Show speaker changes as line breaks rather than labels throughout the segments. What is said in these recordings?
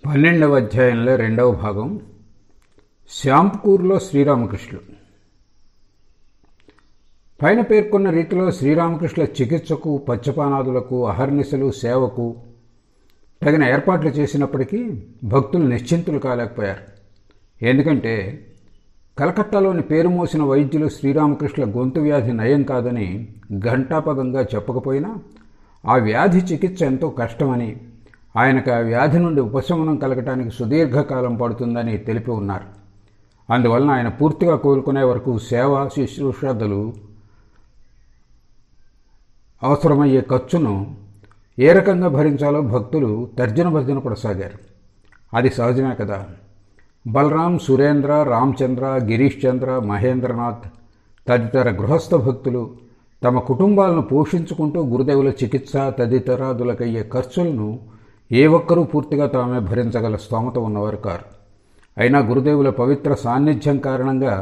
12వ అధ్యాయంలో 2వ భాగం. శ్యాంపూర్లో శ్రీరామకృష్ణులు. పైన పేర్కొన్న రీతిలో శ్రీరామకృష్ణుల చికిత్సకు, పచ్చపానాదులకు, అహర్నిశలు సేవకు తగిన ఏర్పాట్లు చేసినప్పటికీ భక్తులు నిశ్చింతులు కాలేకపోయారు. ఎందుకంటే కలకత్తాలోని పేరు మోసిన వైద్యులు శ్రీరామకృష్ణుల గొంతు వ్యాధి నయం కాదని ఘంటాపదంగా చెప్పకపోయినా ఆ వ్యాధి చికిత్స ఎంతో కష్టమని, ఆయనకు ఆ వ్యాధి నుండి ఉపశమనం కలగటానికి సుదీర్ఘకాలం పడుతుందని తెలిపి ఉన్నారు. అందువలన ఆయన పూర్తిగా కోలుకునే వరకు సేవా శుశ్రూషలు అవసరమయ్యే ఖర్చును ఏ రకంగా భరించాలో భక్తులు తర్జన భర్జన పడసాగారు. అది సహజమే కదా. బలరాం, సురేంద్ర, రామచంద్ర, గిరీష్ చంద్ర, మహేంద్రనాథ్ తదితర గృహస్థ భక్తులు తమ కుటుంబాలను పోషించుకుంటూ గురుదేవుల చికిత్స తదితరాదులకయ్యే ఖర్చులను ఏ ఒక్కరూ పూర్తిగా తామే భరించగల స్తోమత ఉన్నవారు కారు. అయినా గురుదేవుల పవిత్ర సాన్నిధ్యం కారణంగా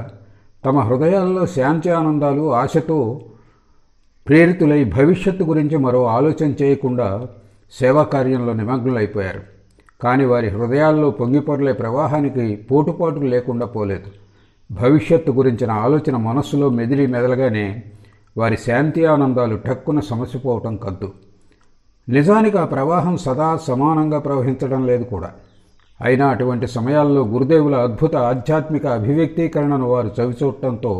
తమ హృదయాల్లో శాంతి ఆనందాలు ఆశతో ప్రేరితులై భవిష్యత్తు గురించి మరో ఆలోచన చేయకుండా సేవా కార్యంలో నిమగ్నులైపోయారు. కానీ వారి హృదయాల్లో పొంగిపొరలే ప్రవాహానికి పోటుపాటు లేకుండా పోలేదు. భవిష్యత్తు గురించిన ఆలోచన మనస్సులో మెదలగానే వారి శాంతి ఆనందాలు ఠక్కున సమసిపోవటం కద్దు. నిజానికి ఆ ప్రవాహం సదా సమానంగా ప్రవహించడం లేదు కూడా. అయినా అటువంటి సమయాల్లో గురుదేవుల అద్భుత ఆధ్యాత్మిక అభివ్యక్తీకరణను వారు చవిచూడటంతో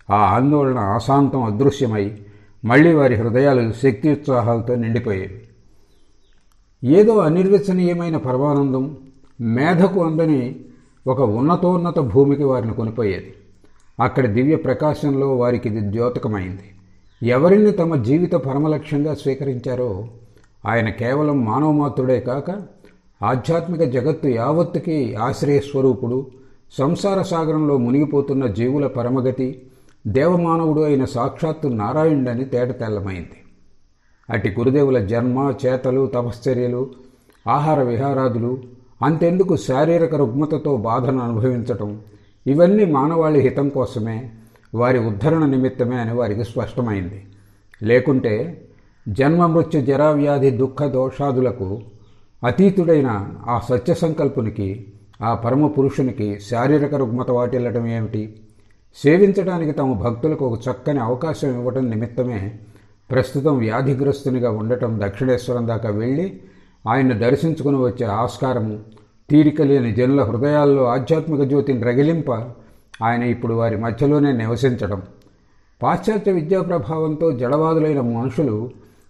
ఆ ఆందోళన ఆశాంతం అదృశ్యమై మళ్లీ వారి హృదయాలు శక్తియుత్సాహాలతో నిండిపోయేవి. ఏదో అనిర్వచనీయమైన పరమానందం, మేధకు అందని ఒక ఉన్నతోన్నత భూమికి వారిని కొనిపోయేది. అక్కడి దివ్య ప్రకాశంలో వారికి ఇది ద్యోతకమైంది. ఎవరిని తమ జీవిత పరమలక్ష్యంగా స్వీకరించారో ఆయన కేవలం మానవమాత్రుడే కాక ఆధ్యాత్మిక జగత్తు యావత్తుకి ఆశ్రయస్వరూపుడు, సంసార సాగరంలో మునిగిపోతున్న జీవుల పరమగతి, దేవమానవుడు అయిన సాక్షాత్తు నారాయణుడని తేటతెల్లమైంది. అటు గురుదేవుల జన్మ, చేతలు, తపశ్చర్యలు, ఆహార విహారాదులు, అంతెందుకు శారీరక రుగ్మతతో బాధను అనుభవించటం, ఇవన్నీ మానవాళి హితం కోసమే, వారి ఉద్ధరణ నిమిత్తమే అని వారికి స్పష్టమైంది. లేకుంటే జన్మ, మృత్యు, జరావ్యాధి, దుఃఖ దోషాదులకు అతీతుడైన ఆ సత్య సంకల్పునికి, ఆ పరమ పురుషునికి శారీరక రుగ్మత వాటిల్లటం ఏమిటి? సేవించడానికి తమ భక్తులకు ఒక చక్కని అవకాశం ఇవ్వటం నిమిత్తమే ప్రస్తుతం వ్యాధిగ్రస్తునిగా ఉండటం దక్షిణేశ్వరం దాకా వెళ్ళి ఆయన్ని దర్శించుకుని వచ్చే ఆస్కారము, తీరిక లేని జనుల హృదయాల్లో ఆధ్యాత్మిక జ్యోతిని రగిలింప ఆయన ఇప్పుడు వారి మధ్యలోనే నివసించడం. పాశ్చాత్య విద్యా ప్రభావంతో జడవాదులైన మనుషులు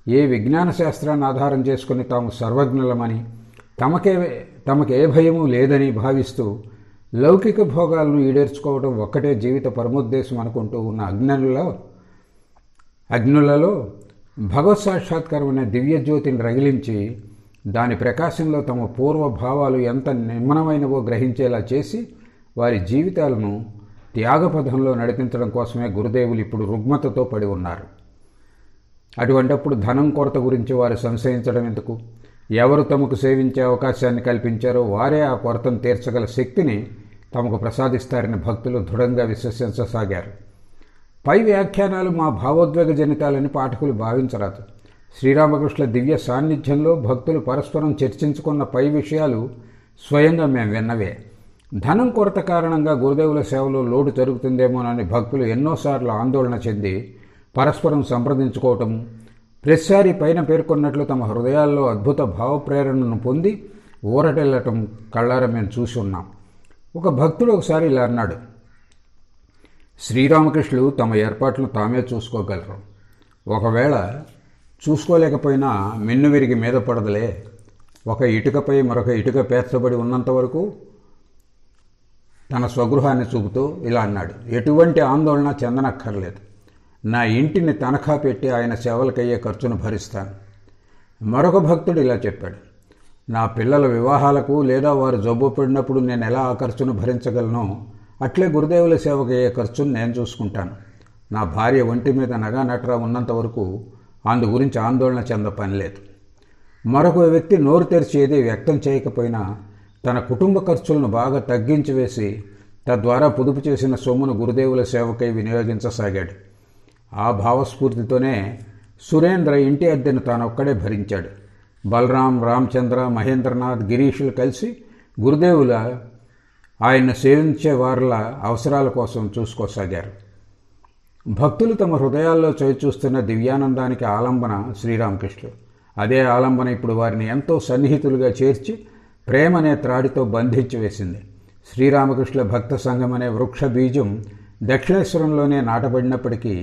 ఏ విజ్ఞాన శాస్త్రాన్ని ఆధారం చేసుకుని తాము సర్వజ్ఞులమని, తమకే భయము లేదని భావిస్తూ లౌకిక భోగాలను ఈడేర్చుకోవడం ఒక్కటే జీవిత పరమోద్దేశం అనుకుంటూ ఉన్న అగ్నులలో భగవత్ సాక్షాత్కారం అనే దివ్యజ్యోతిని రగిలించి దాని ప్రకాశంలో తమ పూర్వ భావాలు ఎంత నిమ్మనమైనవో గ్రహించేలా చేసి వారి జీవితాలను త్యాగపథంలో నడిపించడం కోసమే గురుదేవులు ఇప్పుడు రుగ్మతతో పడి ఉన్నారు. అటువంటప్పుడు ధనం కొరత గురించి వారు సంశయించడం ఎందుకు? ఎవరు తమకు సేవించే అవకాశాన్ని కల్పించారో వారే ఆ కొరతను తీర్చగల శక్తిని తమకు ప్రసాదిస్తారని భక్తులు దృఢంగా విశ్వసించసాగారు. పై వ్యాఖ్యానాలు మా భావోద్వేగ జనితాలని పాఠకులు భావించరాదు. శ్రీరామకృష్ణుల దివ్య సాన్నిధ్యంలో భక్తులు పరస్పరం చర్చించుకున్న పై విషయాలు స్వయంగా మేము విన్నవే. ధనం కొరత కారణంగా గురుదేవుల సేవలో లోటు జరుగుతుందేమోనని భక్తులు ఎన్నోసార్లు ఆందోళన చెంది పరస్పరం సంప్రదించుకోవటం, ప్రతిసారి పైన పేర్కొన్నట్లు తమ హృదయాల్లో అద్భుత భావప్రేరణను పొంది ఊరటెళ్లటం కళ్ళారా మేము చూసి ఉన్నాం. ఒక భక్తుడు ఒకసారి ఇలా అన్నాడు: శ్రీరామకృష్ణులు తమ ఏర్పాట్లను తామే చూసుకోగలరు. ఒకవేళ చూసుకోలేకపోయినా మిన్ను విరిగి మీద పడదలే. ఒక ఇటుకపై మరొక ఇటుక పేర్చబడి ఉన్నంత వరకు తన స్వగృహాన్ని చూపుతూ ఇలా అన్నాడు: ఎటువంటి ఆందోళన చెందనక్కర్లేదు. నా ఇంటిని తనఖా పెట్టి ఆయన సేవలకయ్యే ఖర్చును భరిస్తాను. మరొక భక్తుడు ఇలా చెప్పాడు: నా పిల్లల వివాహాలకు లేదా వారు జబ్బు పడినప్పుడు నేను ఎలా ఆ ఖర్చును భరించగలను, అట్లే గురుదేవుల సేవకయ్యే ఖర్చును నేను చూసుకుంటాను. నా భార్య ఒంటి మీద నగా నట్రా ఉన్నంత వరకు అందు గురించి ఆందోళన చెంద పనిలేదు. మరొక వ్యక్తి నోరు తెరిచి ఏది వ్యక్తం చేయకపోయినా తన కుటుంబ ఖర్చులను బాగా తగ్గించి వేసి తద్వారా పొదుపు చేసిన సొమ్మును గురుదేవుల సేవకై వినియోగించసాగాడు. ఆ భావస్ఫూర్తితోనే సురేంద్ర ఇంటి అద్దెను తానొక్కడే భరించాడు. బలరాం, రామచంద్ర, మహేంద్రనాథ్, గిరీషులు కలిసి గురుదేవుల ఆయన్ను సేవించే వారిల అవసరాల కోసం చూసుకోసాగారు. భక్తులు తమ హృదయాల్లో చవిచూస్తున్న దివ్యానందానికి ఆలంబన శ్రీరామకృష్ణులు. అదే ఆలంబన ఇప్పుడు వారిని ఎంతో సన్నిహితులుగా చేర్చి ప్రేమనే త్రాడితో బంధించి వేసింది. శ్రీరామకృష్ణుల భక్త సంఘం అనే వృక్ష బీజం దక్షిణేశ్వరంలోనే నాటబడినప్పటికీ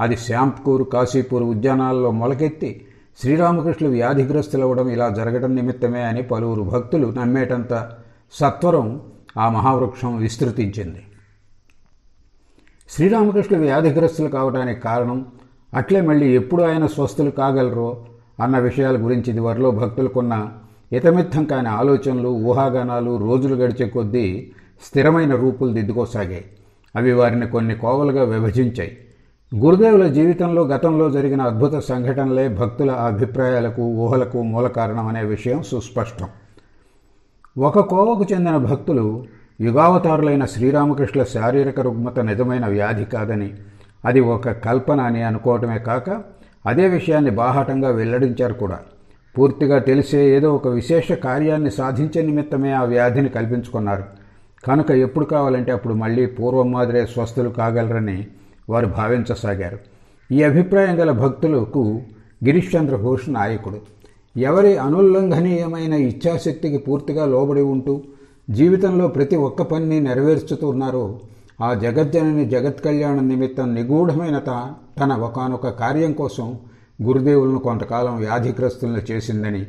అది శ్యాంపూర్, కాశీపూర్ ఉద్యానాల్లో మొలకెత్తి శ్రీరామకృష్ణులు వ్యాధిగ్రస్తులవ్వడం ఇలా జరగడం నిమిత్తమే అని పలువురు భక్తులు నమ్మేటంత సత్వరం ఆ మహావృక్షం విస్తృతించింది. శ్రీరామకృష్ణులు వ్యాధిగ్రస్తులు కావడానికి కారణం, అట్లే మళ్ళీ ఎప్పుడు ఆయన స్వస్థులు కాగలరో అన్న విషయాల గురించి ఇదివరలో భక్తులకున్న ఇతమిత్తం కాని ఆలోచనలు, ఊహాగానాలు రోజులు గడిచే కొద్దీ స్థిరమైన రూపులు దిద్దుకోసాగాయి. అవి వారిని కొన్ని కోవలుగా విభజించాయి. గురుదేవుల జీవితంలో గతంలో జరిగిన అద్భుత సంఘటనలే భక్తుల అభిప్రాయాలకు, ఊహలకు మూల కారణం అనే విషయం సుస్పష్టం. ఒక కోవకు చెందిన భక్తులు యుగావతారులైన శ్రీరామకృష్ణుల శారీరక రుగ్మత నిజమైన వ్యాధి కాదని, అది ఒక కల్పన అని అనుకోవటమే కాక అదే విషయాన్ని బాహాటంగా వెల్లడించారు కూడా. పూర్తిగా తెలిసే ఏదో ఒక విశేష కార్యాన్ని సాధించే నిమిత్తమే ఆ వ్యాధిని కల్పించుకున్నారు కనుక ఎప్పుడు కావాలంటే అప్పుడు మళ్ళీ పూర్వం మాదిరే స్వస్థులు కాగలరని వారు భావించసాగారు. ఈ అభిప్రాయం గల భక్తులకు గిరీష్ చంద్ర ఘోష్ నాయకుడు. ఎవరి అనుల్లంఘనీయమైన ఇచ్ఛాశక్తికి పూర్తిగా లోబడి ఉంటూ జీవితంలో ప్రతి ఒక్క పనిని నెరవేర్చుతున్నారో ఆ జగజ్జనని జగత్ కళ్యాణం నిమిత్తం నిగూఢమైన తన ఒకానొక కార్యం కోసం గురుదేవులను కొంతకాలం వ్యాధిగ్రస్తులను చేసిందని,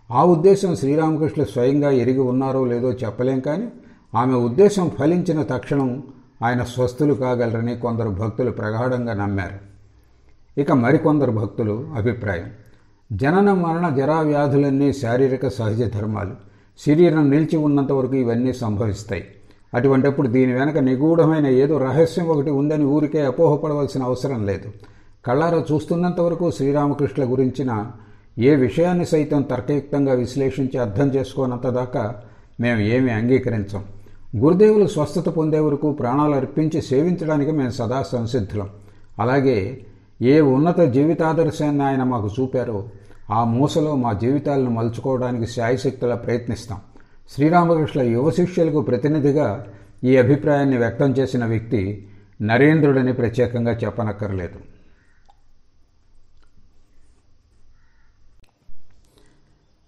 ఆ ఉద్దేశం శ్రీరామకృష్ణులు స్వయంగా ఎరిగి ఉన్నారో లేదో చెప్పలేం, కానీ ఆమె ఉద్దేశం ఫలించిన తక్షణం ఆయన స్వస్థులు కాగలరని కొందరు భక్తులు ప్రగాఢంగా నమ్మారు. ఇక మరికొందరు భక్తులు అభిప్రాయం, జనన మరణ జరా వ్యాధులన్నీ శారీరక సహజ ధర్మాలు, శరీరం నిలిచి ఉన్నంత వరకు ఇవన్నీ సంభవిస్తాయి. అటువంటప్పుడు దీని వెనక నిగూఢమైన ఏదో రహస్యం ఒకటి ఉందని ఊరికే అపోహపడవలసిన అవసరం లేదు. కళ్ళారా చూస్తున్నంత వరకు శ్రీరామకృష్ణుల గురించిన ఏ విషయాన్ని సైతం తర్కయుక్తంగా విశ్లేషించి అర్థం చేసుకోనంత దాకా మేము ఏమీ అంగీకరించం. గురుదేవులు స్వస్థత పొందే వరకు ప్రాణాలు అర్పించి సేవించడానికి మేము సదా సంసిద్ధులం. అలాగే ఏ ఉన్నత జీవితాదర్శాన్ని ఆయన మాకు చూపారో ఆ మూసలో మా జీవితాలను మలుచుకోవడానికి శాయశక్తులా ప్రయత్నిస్తాం. శ్రీరామకృష్ణుల యువ శిష్యులకు ప్రతినిధిగా ఈ అభిప్రాయాన్ని వ్యక్తం చేసిన వ్యక్తి నరేంద్రుడని ప్రత్యేకంగా చెప్పనక్కర్లేదు.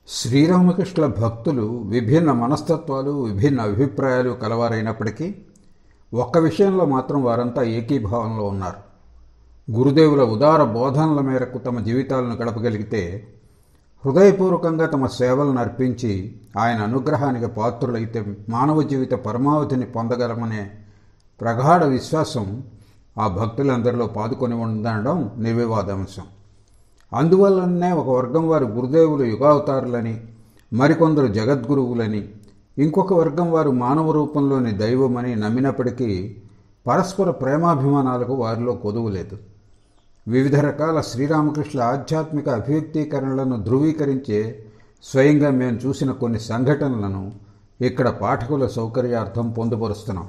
శ్రీరామకృష్ణుల భక్తులు విభిన్న మనస్తత్వాలు, విభిన్న అభిప్రాయాలు కలవారైనప్పటికీ ఒక్క విషయంలో మాత్రం వారంతా ఏకీభావంలో ఉన్నారు. గురుదేవుల ఉదార బోధనల మేరకు తమ జీవితాలను గడపగలిగితే హృదయపూర్వకంగా తమ సేవలను అర్పించి ఆయన అనుగ్రహానికి పాత్రులైతే మానవ జీవిత పరమావధిని పొందగలమనే ప్రగాఢ విశ్వాసం ఆ భక్తులందరిలో పాదుకొని ఉండడం నిర్వివాదాంశం. అందువల్లనే ఒక వర్గం వారు గురుదేవులు యుగావతారులని, మరికొందరు జగద్గురువులని, ఇంకొక వర్గం వారు మానవ రూపంలోని దైవమని నమ్మినప్పటికీ పరస్పర ప్రేమాభిమానాలకు వారిలో కొదువు లేదు. వివిధ రకాల శ్రీరామకృష్ణుల ఆధ్యాత్మిక అభివ్యక్తీకరణలను ధృవీకరించే స్వయంగా మేము చూసిన కొన్ని సంఘటనలను ఇక్కడ పాఠకుల సౌకర్యార్థం పొందుపరుస్తున్నాం.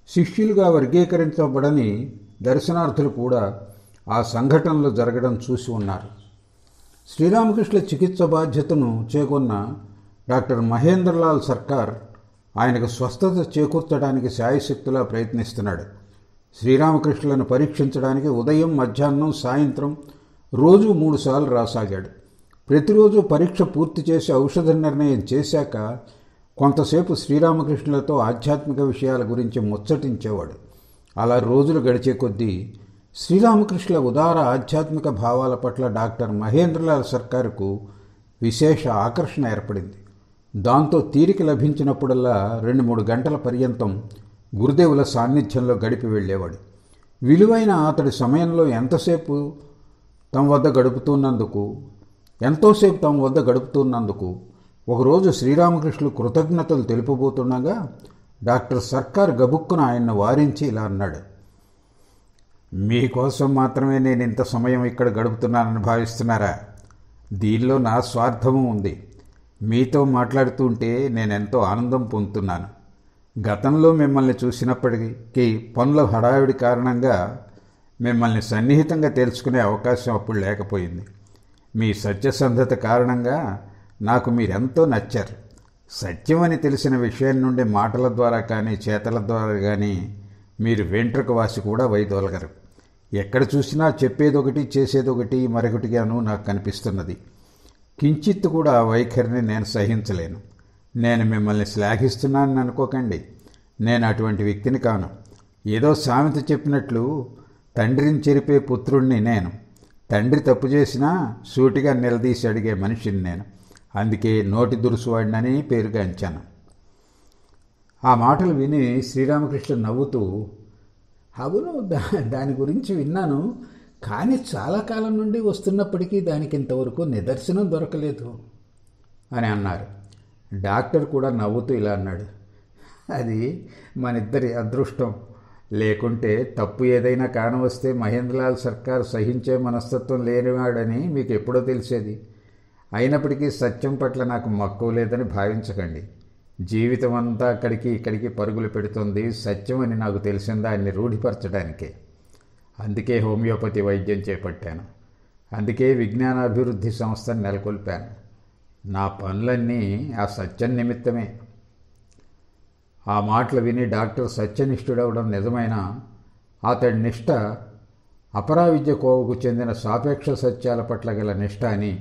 శిష్యులుగా వర్గీకరించబడని దర్శనార్థులు కూడా ఆ సంఘటనలు జరగడం చూసి ఉన్నారు. శ్రీరామకృష్ణుల చికిత్స బాధ్యతను చేకొన్న డాక్టర్ మహేంద్రలాల్ సర్కార్ ఆయనకు స్వస్థత చేకూర్చడానికి శాయశక్తులా ప్రయత్నిస్తున్నాడు. శ్రీరామకృష్ణులను పరీక్షించడానికి ఉదయం, మధ్యాహ్నం, సాయంత్రం రోజు 3 సార్లు రాసాగాడు. ప్రతిరోజు పరీక్ష పూర్తి చేసి ఔషధ నిర్ణయం చేశాక కొంతసేపు శ్రీరామకృష్ణులతో ఆధ్యాత్మిక విషయాల గురించి ముచ్చటించేవాడు. అలా రోజులు గడిచే కొద్దీ శ్రీరామకృష్ణుల ఉదార ఆధ్యాత్మిక భావాల పట్ల డాక్టర్ మహేంద్రలాల్ సర్కారుకు విశేష ఆకర్షణ ఏర్పడింది. దాంతో తీరిక లభించినప్పుడల్లా 2-3 గంటల పర్యంతం గురుదేవుల సాన్నిధ్యంలో గడిపి వెళ్ళేవాడు. విలువైన అతడి సమయంలో ఎంతోసేపు తమ వద్ద గడుపుతున్నందుకు ఒకరోజు శ్రీరామకృష్ణులు కృతజ్ఞతలు తెలుపబోతుండగా డాక్టర్ సర్కార్ గబుక్కున ఆయన్ను వారించి ఇలా అన్నాడు, మీకోసం మాత్రమే నేను ఇంత సమయం ఇక్కడ గడుపుతున్నానని భావిస్తున్నారా? దీనిలో నా స్వార్థము ఉంది. మీతో మాట్లాడుతుంటే నేనెంతో ఆనందం పొందుతున్నాను. గతంలో మిమ్మల్ని చూసినప్పటికీ పనుల హడావిడి కారణంగా మిమ్మల్ని సన్నిహితంగా తెలుసుకునే అవకాశం అప్పుడు లేకపోయింది. మీ సత్యసంధత కారణంగా నాకు మీరెంతో నచ్చారు. సత్యమని తెలిసిన విషయం నుండి మాటల ద్వారా కానీ చేతల ద్వారా కానీ మీరు వెంట్రుక వాసి కూడా వైదొలగరు. ఎక్కడ చూసినా చెప్పేదొకటి చేసేదొకటి మరొకటిగాను నాకు కనిపిస్తున్నది. కించిత్తు కూడా ఆ వైఖరిని నేను సహించలేను. నేను మిమ్మల్ని శ్లాఘిస్తున్నానని అనుకోకండి. నేను అటువంటి వ్యక్తిని కాను. ఏదో సామెత చెప్పినట్లు తండ్రిని చెరిపే పుత్రుణ్ణి నేను. తండ్రి తప్పు చేసినా సూటిగా నిలదీసి అడిగే మనిషిని నేను. అందుకే నోటి దురుసువాడినని పేరుగాంచాను. ఆ మాటలు విని శ్రీరామకృష్ణ నవ్వుతూ, అవును, దాని గురించి విన్నాను, కానీ చాలా కాలం నుండి వస్తున్నప్పటికీ దానికి ఇంతవరకు నిదర్శనం దొరకలేదు అని అన్నారు. డాక్టర్ కూడా నవ్వుతూ ఇలా అన్నాడు, అది మనిద్దరి అదృష్టం. లేకుంటే తప్పు ఏదైనా కానవస్తే మహేంద్రలాల్ సర్కార్ సహించే మనస్తత్వం లేనివాడని మీకు ఎప్పుడో తెలిసేది. అయినప్పటికీ సత్యం పట్ల నాకు మక్కువ లేదని భావించకండి. జీవితం అంతా అక్కడికి ఇక్కడికి పరుగులు పెడుతుంది సత్యం అని నాకు తెలిసిన దాన్ని రూఢిపరచడానికే. అందుకే హోమియోపతి వైద్యం చేపట్టాను. అందుకే విజ్ఞానాభివృద్ధి సంస్థను నెలకొల్పాను. నా పనులన్నీ ఆ సత్యం నిమిత్తమే. ఆ మాటలు విని డాక్టర్ సత్యనిష్ఠుడవడం నిజమైనా అతడి నిష్ఠ అపరావిద్య కోవకు చెందిన సాపేక్ష సత్యాల పట్ల గల నిష్ఠ అని,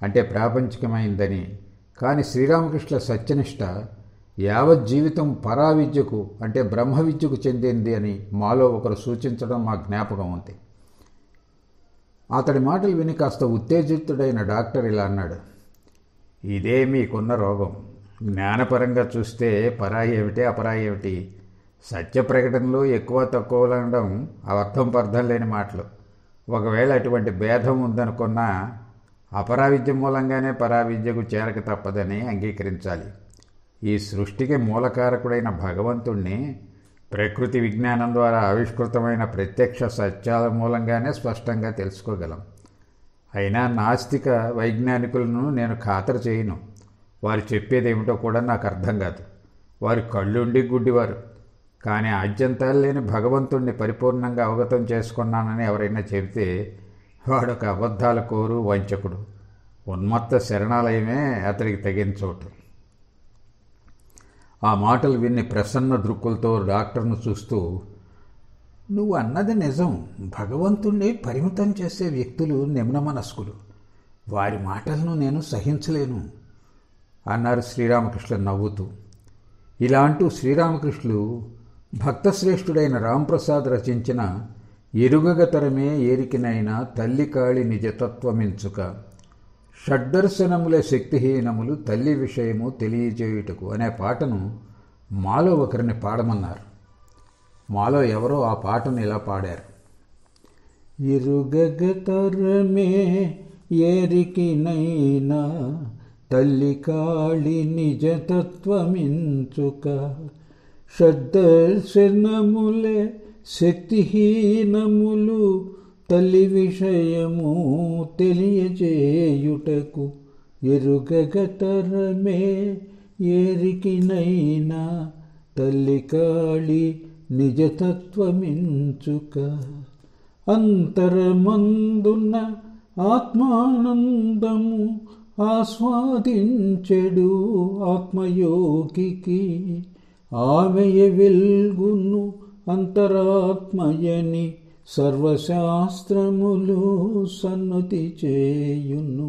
అంటే ప్రాపంచికమైందని. కానీ శ్రీరామకృష్ణ సత్యనిష్ట యావత్ జీవితం పరావిద్యకు, అంటే బ్రహ్మ విద్యకు చెందింది అని మాలో ఒకరు సూచించడం మా జ్ఞాపకం ఉంది. అతడి మాటలు విని కాస్త ఉత్తేజితుడైన డాక్టర్ ఇలా అన్నాడు, ఇదే మీకున్న రోగం. జ్ఞానపరంగా చూస్తే పరాయి ఏమిటి అపరాయి ఏమిటి? సత్య ప్రకటనలో ఎక్కువ తక్కువలు అనడం అర్థం పర్థం లేని మాటలు. ఒకవేళ అటువంటి భేదం ఉందనుకున్నా అపరావిద్య మూలంగానే పరావిద్యకు చేరక తప్పదని అంగీకరించాలి. ఈ సృష్టికి మూలకారకుడైన భగవంతుణ్ణి ప్రకృతి విజ్ఞానం ద్వారా ఆవిష్కృతమైన ప్రత్యక్ష సత్యాల మూలంగానే స్పష్టంగా తెలుసుకోగలం. అయినా నాస్తిక వైజ్ఞానికులను నేను ఖాతరు చేయను. వారు చెప్పేదేమిటో కూడా నాకు అర్థం కాదు. వారి కళ్ళుండి గుడ్డివారు. కానీ ఆద్యంతాలు లేని భగవంతుణ్ణి పరిపూర్ణంగా అవగతం చేసుకున్నానని ఎవరైనా చెబితే వాడొక అబద్ధాల కోరు, వంచకుడు. ఉన్మత్త శరణాలయమే అతడికి తగిన చోటు. ఆ మాటలు విని ప్రసన్న దృక్కులతో డాక్టర్ను చూస్తూ, నువ్వు అన్నది నిజం. భగవంతుణ్ణి పరిమితం చేసే వ్యక్తులు నిమ్న మనస్కులు. వారి మాటలను నేను సహించలేను అన్నారు శ్రీరామకృష్ణ నవ్వుతూ. ఇలా అంటూ శ్రీరామకృష్ణులు భక్తశ్రేష్ఠుడైన రాంప్రసాద్ రచించిన ఎరుగగతరమే ఏరికినైనా తల్లి కాళి నిజతత్వమించుక, షడ్దర్శనముల శక్తిహీనములు తల్లి విషయము తెలియజేయుటకు అనే పాటను మాలో ఒకరిని పాడమన్నారు. మాలో ఎవరో ఆ పాటను ఇలా పాడారు. ఎరుగగతరమే ఏరికినైనా తల్లి కాళి నిజతత్వమించుక, షడ్దర్శనములే శక్తిహీనములు తల్లి విషయము తెలియజేయుటకు, ఎరుగగతరమే ఏరికినైనా తల్లి కాళి నిజతత్వమించుక. అంతరమందున్న ఆత్మానందము ఆస్వాదించెడు ఆత్మయోగికి, ఆమెయ వెల్గును అంతరాత్మయని సర్వశాస్త్రములు సన్నతి చేయును.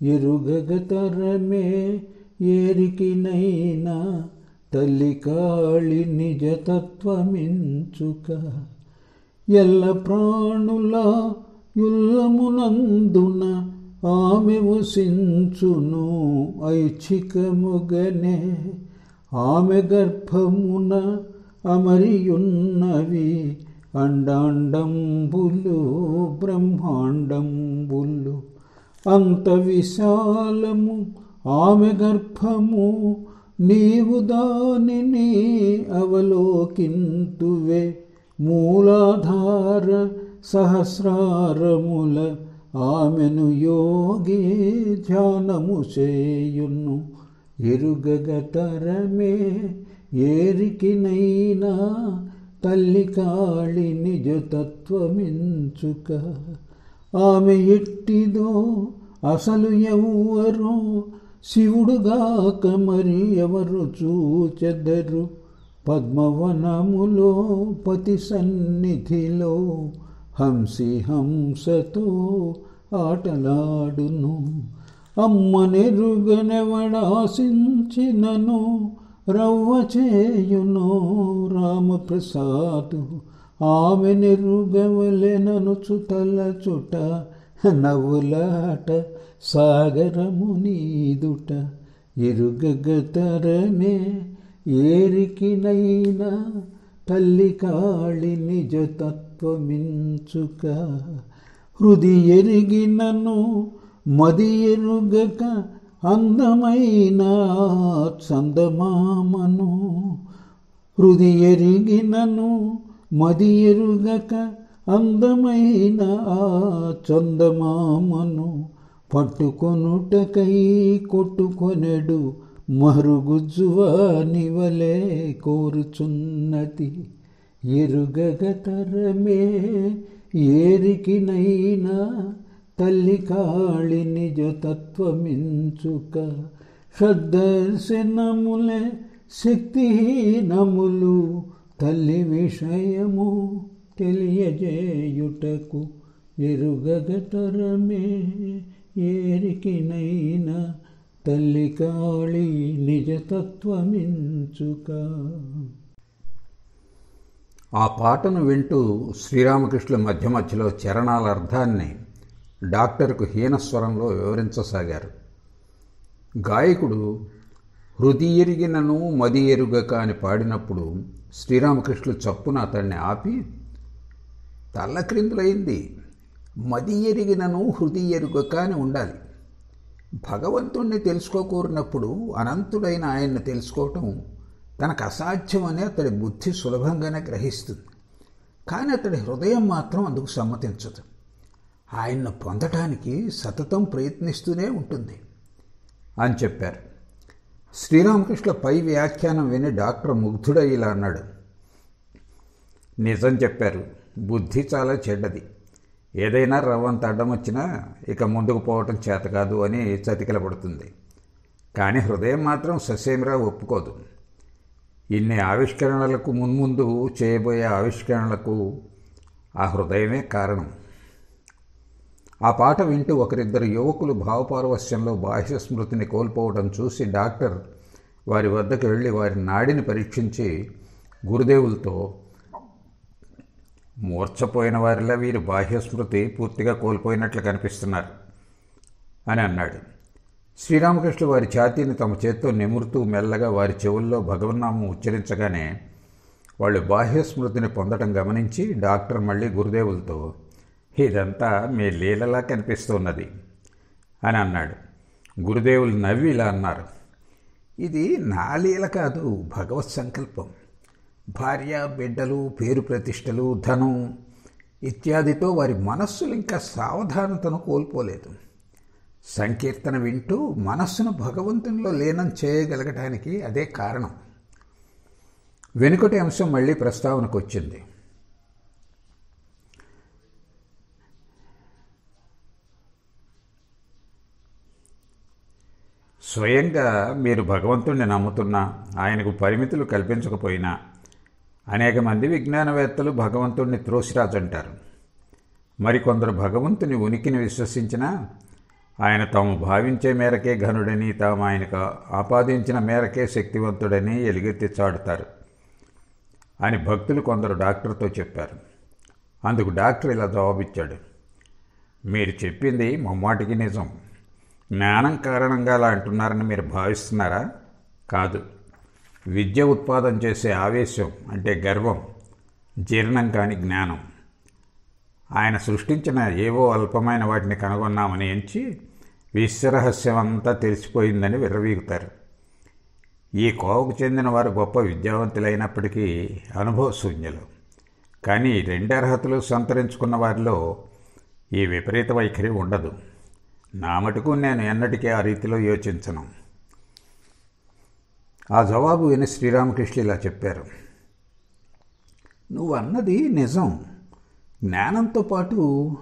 ఎరుగగతరమే ఏరికినైనా తల్లి కాళి నిజతత్వమించుక. ఎల్ల ప్రాణుల యుల్లమునందున ఆమె వసించును ఐచ్ఛికముగనే, ఆమె గర్భమున అమరియున్నవి అండాండంబులు బ్రహ్మాండంబులు. అంత విశాలము ఆమె గర్భము, నీవు దానిని అవలోకింతువే. మూలాధార సహస్రారముల ఆమెను యోగి ధ్యానము చేయును. ఎరుగగతరమే ఏరికినైనా తల్లి కాళి నిజతత్వమించుక. ఆమె ఎట్టిదో
అసలు ఎవ్వరు శివుడుగాక మరి ఎవరు చూచెదరు. పద్మవనములో పతి సన్నిధిలో హంసి హంసతో ఆటలాడును. అమ్మనెరుగనెవడాశించినను రవ్వ చేయును రామప్రసాదు. ఆమెనెరుగవలెననుచు తలచుట నవ్వులాట సాగరము నీదుట. ఎరుగగతరమే ఏరికినైనా తల్లి కాళి నిజతత్వమించుక. హృది ఎరిగినను మది ఎరుగక అందమైన చందమామను. హృది ఎరిగినను మది ఎరుగక అందమైన చందమామను. పట్టుకొనుటకై కొట్టుకొనెడు మరుగుజ్జువాని వలె కోరుచున్నది. ఎరుగగతరమే ఏరికినైనా తల్లి కాళి నిజతత్వమించుక. షడ్దర్శనములే శక్తిహీనములు తల్లి విషయము తెలియజేయుటకు. ఎరుగగతరమే ఏరికినైనా తల్లి కాళి నిజతత్వమించుక.
ఆ పాటను వింటూ శ్రీరామకృష్ణుల మధ్య మధ్యలో చరణాల అర్థాన్ని డాక్టర్కు హీనస్వరంలో వివరించసాగారు. గాయకుడు హృది ఎరిగినను మది ఎరుగక అని పాడినప్పుడు శ్రీరామకృష్ణులు చప్పున అతన్ని ఆపి, తల్లక్రిందులైంది, మది ఎరిగినను హృది ఎరుగక అని ఉండాలి. భగవంతుణ్ణి తెలుసుకోకూరినప్పుడు అనంతుడైన ఆయన్ని తెలుసుకోవటం తనకు అసాధ్యమని అతడి బుద్ధి సులభంగానే గ్రహిస్తుంది. కానీ అతడి హృదయం మాత్రం అందుకు సమ్మతించదు. ఆయన్ను పొందటానికి సతతం ప్రయత్నిస్తూనే ఉంటుంది అని చెప్పారు. శ్రీరామకృష్ణుల పై వ్యాఖ్యానం విని డాక్టర్ ముగ్ధుడై ఇలా అన్నాడు, నిజం చెప్పారు, బుద్ధి చాలా చెడ్డది. ఏదైనా రవ్వంత అడ్డం వచ్చినా ఇక ముందుకు పోవటం చేత కాదు అని చతికిలపడుతుంది. కానీ హృదయం మాత్రం ససేమిరా ఒప్పుకోదు. ఇన్ని ఆవిష్కరణలకు మున్ముందు చేయబోయే ఆవిష్కరణలకు ఆ హృదయమే కారణం. ఆ పాట వింటూ ఒకరిద్దరు యువకులు భావపారవస్యంలో బాహ్య స్మృతిని కోల్పోవడం చూసి డాక్టర్ వారి వద్దకు వెళ్ళి వారి నాడిని పరీక్షించి గురుదేవులతో, మూర్ఛపోయిన వారిలా వీరు బాహ్య స్మృతి పూర్తిగా కోల్పోయినట్లు కనిపిస్తున్నారు అని అన్నాడు. శ్రీరామకృష్ణులు వారి ఛాతీని తమ చేత్తో నిమురుతూ మెల్లగా వారి చెవుల్లో భగవన్నామం ఉచ్చరించగానే వాళ్ళు బాహ్య స్మృతిని పొందడం గమనించి డాక్టర్ మళ్ళీ గురుదేవులతో, ఇదంతా మీ లీలలా కనిపిస్తున్నది అని అన్నాడు. గురుదేవులు నవ్వి ఇలా అన్నారు, ఇది నా లీల కాదు, భగవత్ సంకల్పం. భార్య, బిడ్డలు, పేరు ప్రతిష్టలు, ధనం ఇత్యాదితో వారి మనస్సులు ఇంకా సావధానతను కోల్పోలేదు. సంకీర్తన వింటూ మనస్సును భగవంతునిలో లీనం చేయగలగటానికి అదే కారణం. వెనుకటి అంశం మళ్ళీ ప్రస్తావనకు వచ్చింది. స్వయంగా మీరు భగవంతుణ్ణి నమ్ముతున్నా, ఆయనకు పరిమితులు కల్పించకపోయినా అనేక మంది విజ్ఞానవేత్తలు భగవంతుణ్ణి త్రోసిరాజంటారు. మరికొందరు భగవంతుని ఉనికిని విశ్వసించినా ఆయన తాము భావించే మేరకే ఘనుడని, తాము ఆయనకు ఆపాదించిన మేరకే శక్తివంతుడని ఎలుగెత్తి చాడుతారు అని భక్తులు కొందరు డాక్టర్తో చెప్పారు. అందుకు డాక్టర్ ఇలా జవాబిచ్చాడు, మీరు చెప్పింది ముమ్మాటికి నిజం. జ్ఞానం కారణంగా అలా అంటున్నారని మీరు భావిస్తున్నారా? కాదు. విద్య ఉత్పాదన చేసే ఆవేశం అంటే గర్వం జీర్ణం కాని జ్ఞానం. ఆయన సృష్టించిన ఏవో అల్పమైన వాటిని కనుగొన్నామని ఎంచి విశ్వరహస్యం అంతా తెలిసిపోయిందని విర్రవీగుతారు. ఈ కోవకు చెందిన వారు గొప్ప విద్యావంతులైనప్పటికీ అనుభవశూన్యులు. కానీ రెండు అర్హతలు సంతరించుకున్న వారిలో ఈ విపరీత వైఖరి ఉండదు. నా మటుకు నేను ఎన్నటికీ ఆ రీతిలో యోచించను. ఆ జవాబు విని శ్రీరామకృష్ణులు ఇలా చెప్పారు, నువ్వు అన్నది నిజం. జ్ఞానంతో పాటు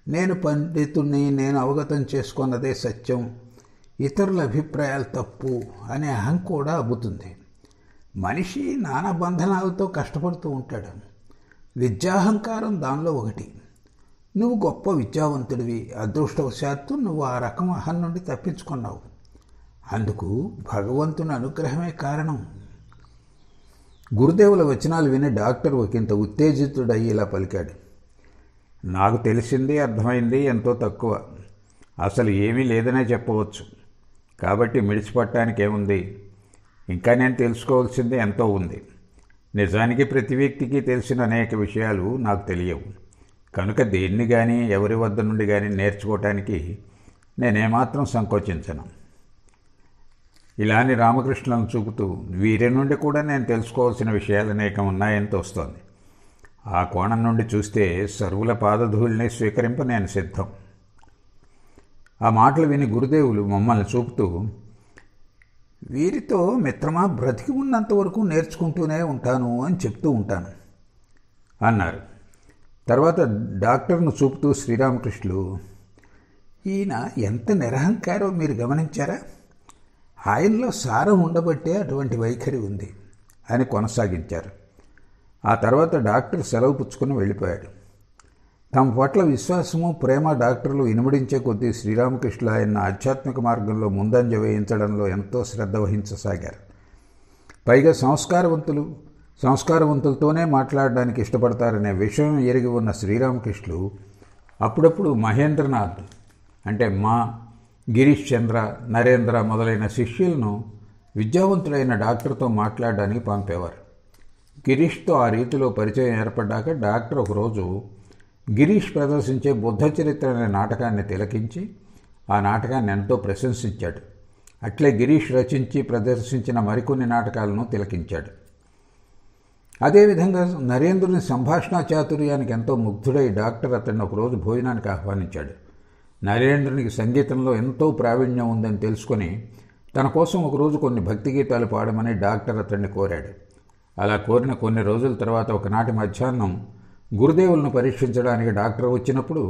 నేను పండితుణ్ణి, నేను అవగతం చేసుకున్నదే సత్యం, ఇతరుల అభిప్రాయాలు తప్పు అనే అహం కూడా అబ్బుతుంది. మనిషి నానా బంధనాలతో కష్టపడుతూ ఉంటాడు. విద్యాహంకారం దానిలో ఒకటి. నువ్వు గొప్ప విద్యావంతుడివి, అదృష్టవశాత్తు నువ్వు ఆ రకం అహం నుండి తప్పించుకున్నావు. అందుకు భగవంతుని అనుగ్రహమే కారణం. గురుదేవుల వచనాలు విని డాక్టర్ ఒకంత ఉత్తేజితుడయ్యి ఇలా పలికాడు.
నాకు తెలిసింది, అర్థమైంది ఎంతో తక్కువ, అసలు ఏమీ లేదనే చెప్పవచ్చు. కాబట్టి మిడిచిపట్టడానికి ఏముంది? ఇంకా నేను తెలుసుకోవాల్సింది ఎంతో ఉంది. నిజానికి ప్రతి వ్యక్తికి తెలిసిన అనేక విషయాలు నాకు తెలియవు. కనుక దేన్ని కానీ ఎవరి వద్ద నుండి కానీ నేర్చుకోవటానికి నేనేమాత్రం సంకోచించను. ఇలాని రామకృష్ణను చూపుతూ, వీరి నుండి కూడా నేను తెలుసుకోవాల్సిన విషయాలు అనేకం ఉన్నాయని తోస్తోంది. ఆ కోణం నుండి చూస్తే సర్వుల పాదధూళిని స్వీకరింప నేను సిద్ధం. ఆ మాటలు విని గురుదేవులు మమ్మల్ని చూపుతూ,
వీరితో మిత్రమా, బ్రతికి ఉన్నంత వరకు నేర్చుకుంటూనే ఉంటాను అని చెప్తూ ఉంటాను
అన్నారు. తర్వాత డాక్టర్ను చూపుతూ శ్రీరామకృష్ణులు,
ఈయన ఎంత నిరహంకారో మీరు గమనించారా? ఆయనలో సారం ఉండబట్టే అటువంటి వైఖరి ఉంది
అని కొనసాగించారు. ఆ తర్వాత డాక్టర్ సెలవు పుచ్చుకొని వెళ్ళిపోయాడు. తమ పట్ల విశ్వాసము, ప్రేమ డాక్టర్లు ఇనుమడించే కొద్దీ శ్రీరామకృష్ణులు ఆయన ఆధ్యాత్మిక మార్గంలో ముందంజ వేయించడంలో ఎంతో శ్రద్ధ వహించసాగారు. పైగా సంస్కారవంతులతోనే మాట్లాడడానికి ఇష్టపడతారనే విషయం ఎరిగి ఉన్న శ్రీరామకృష్ణులు అప్పుడప్పుడు మహేంద్రనాథ్ అంటే గిరీష్ చంద్ర, నరేంద్ర మొదలైన శిష్యులను విద్యావంతుడైన డాక్టర్తో మాట్లాడడానికి పంపేవారు. గిరీష్తో ఆ రీతిలో పరిచయం ఏర్పడ్డాక డాక్టర్ ఒకరోజు గిరీష్ ప్రదర్శించే బుద్ధ చరిత్ర అనే నాటకాన్ని తిలకించి ఆ నాటకాన్ని ఎంతో ప్రశంసించాడు. అట్లే గిరీష్ రచించి ప్రదర్శించిన మరికొన్ని నాటకాలను తిలకించాడు. అదేవిధంగా నరేంద్రుని సంభాషణా చాతుర్యానికి ఎంతో ముగ్ధుడై డాక్టర్ అతన్ని ఒకరోజు భోజనానికి ఆహ్వానించాడు. నరేంద్రునికి సంగీతంలో ఎంతో ప్రావీణ్యం ఉందని తెలుసుకొని తన కోసం ఒకరోజు కొన్ని భక్తి గీతాలు పాడమని డాక్టర్ అతన్ని కోరాడు. అలా కోరిన కొన్ని రోజుల తర్వాత ఒకనాటి మధ్యాహ్నం గురుదేవులను పరీక్షించడానికి డాక్టర్ వచ్చినప్పుడు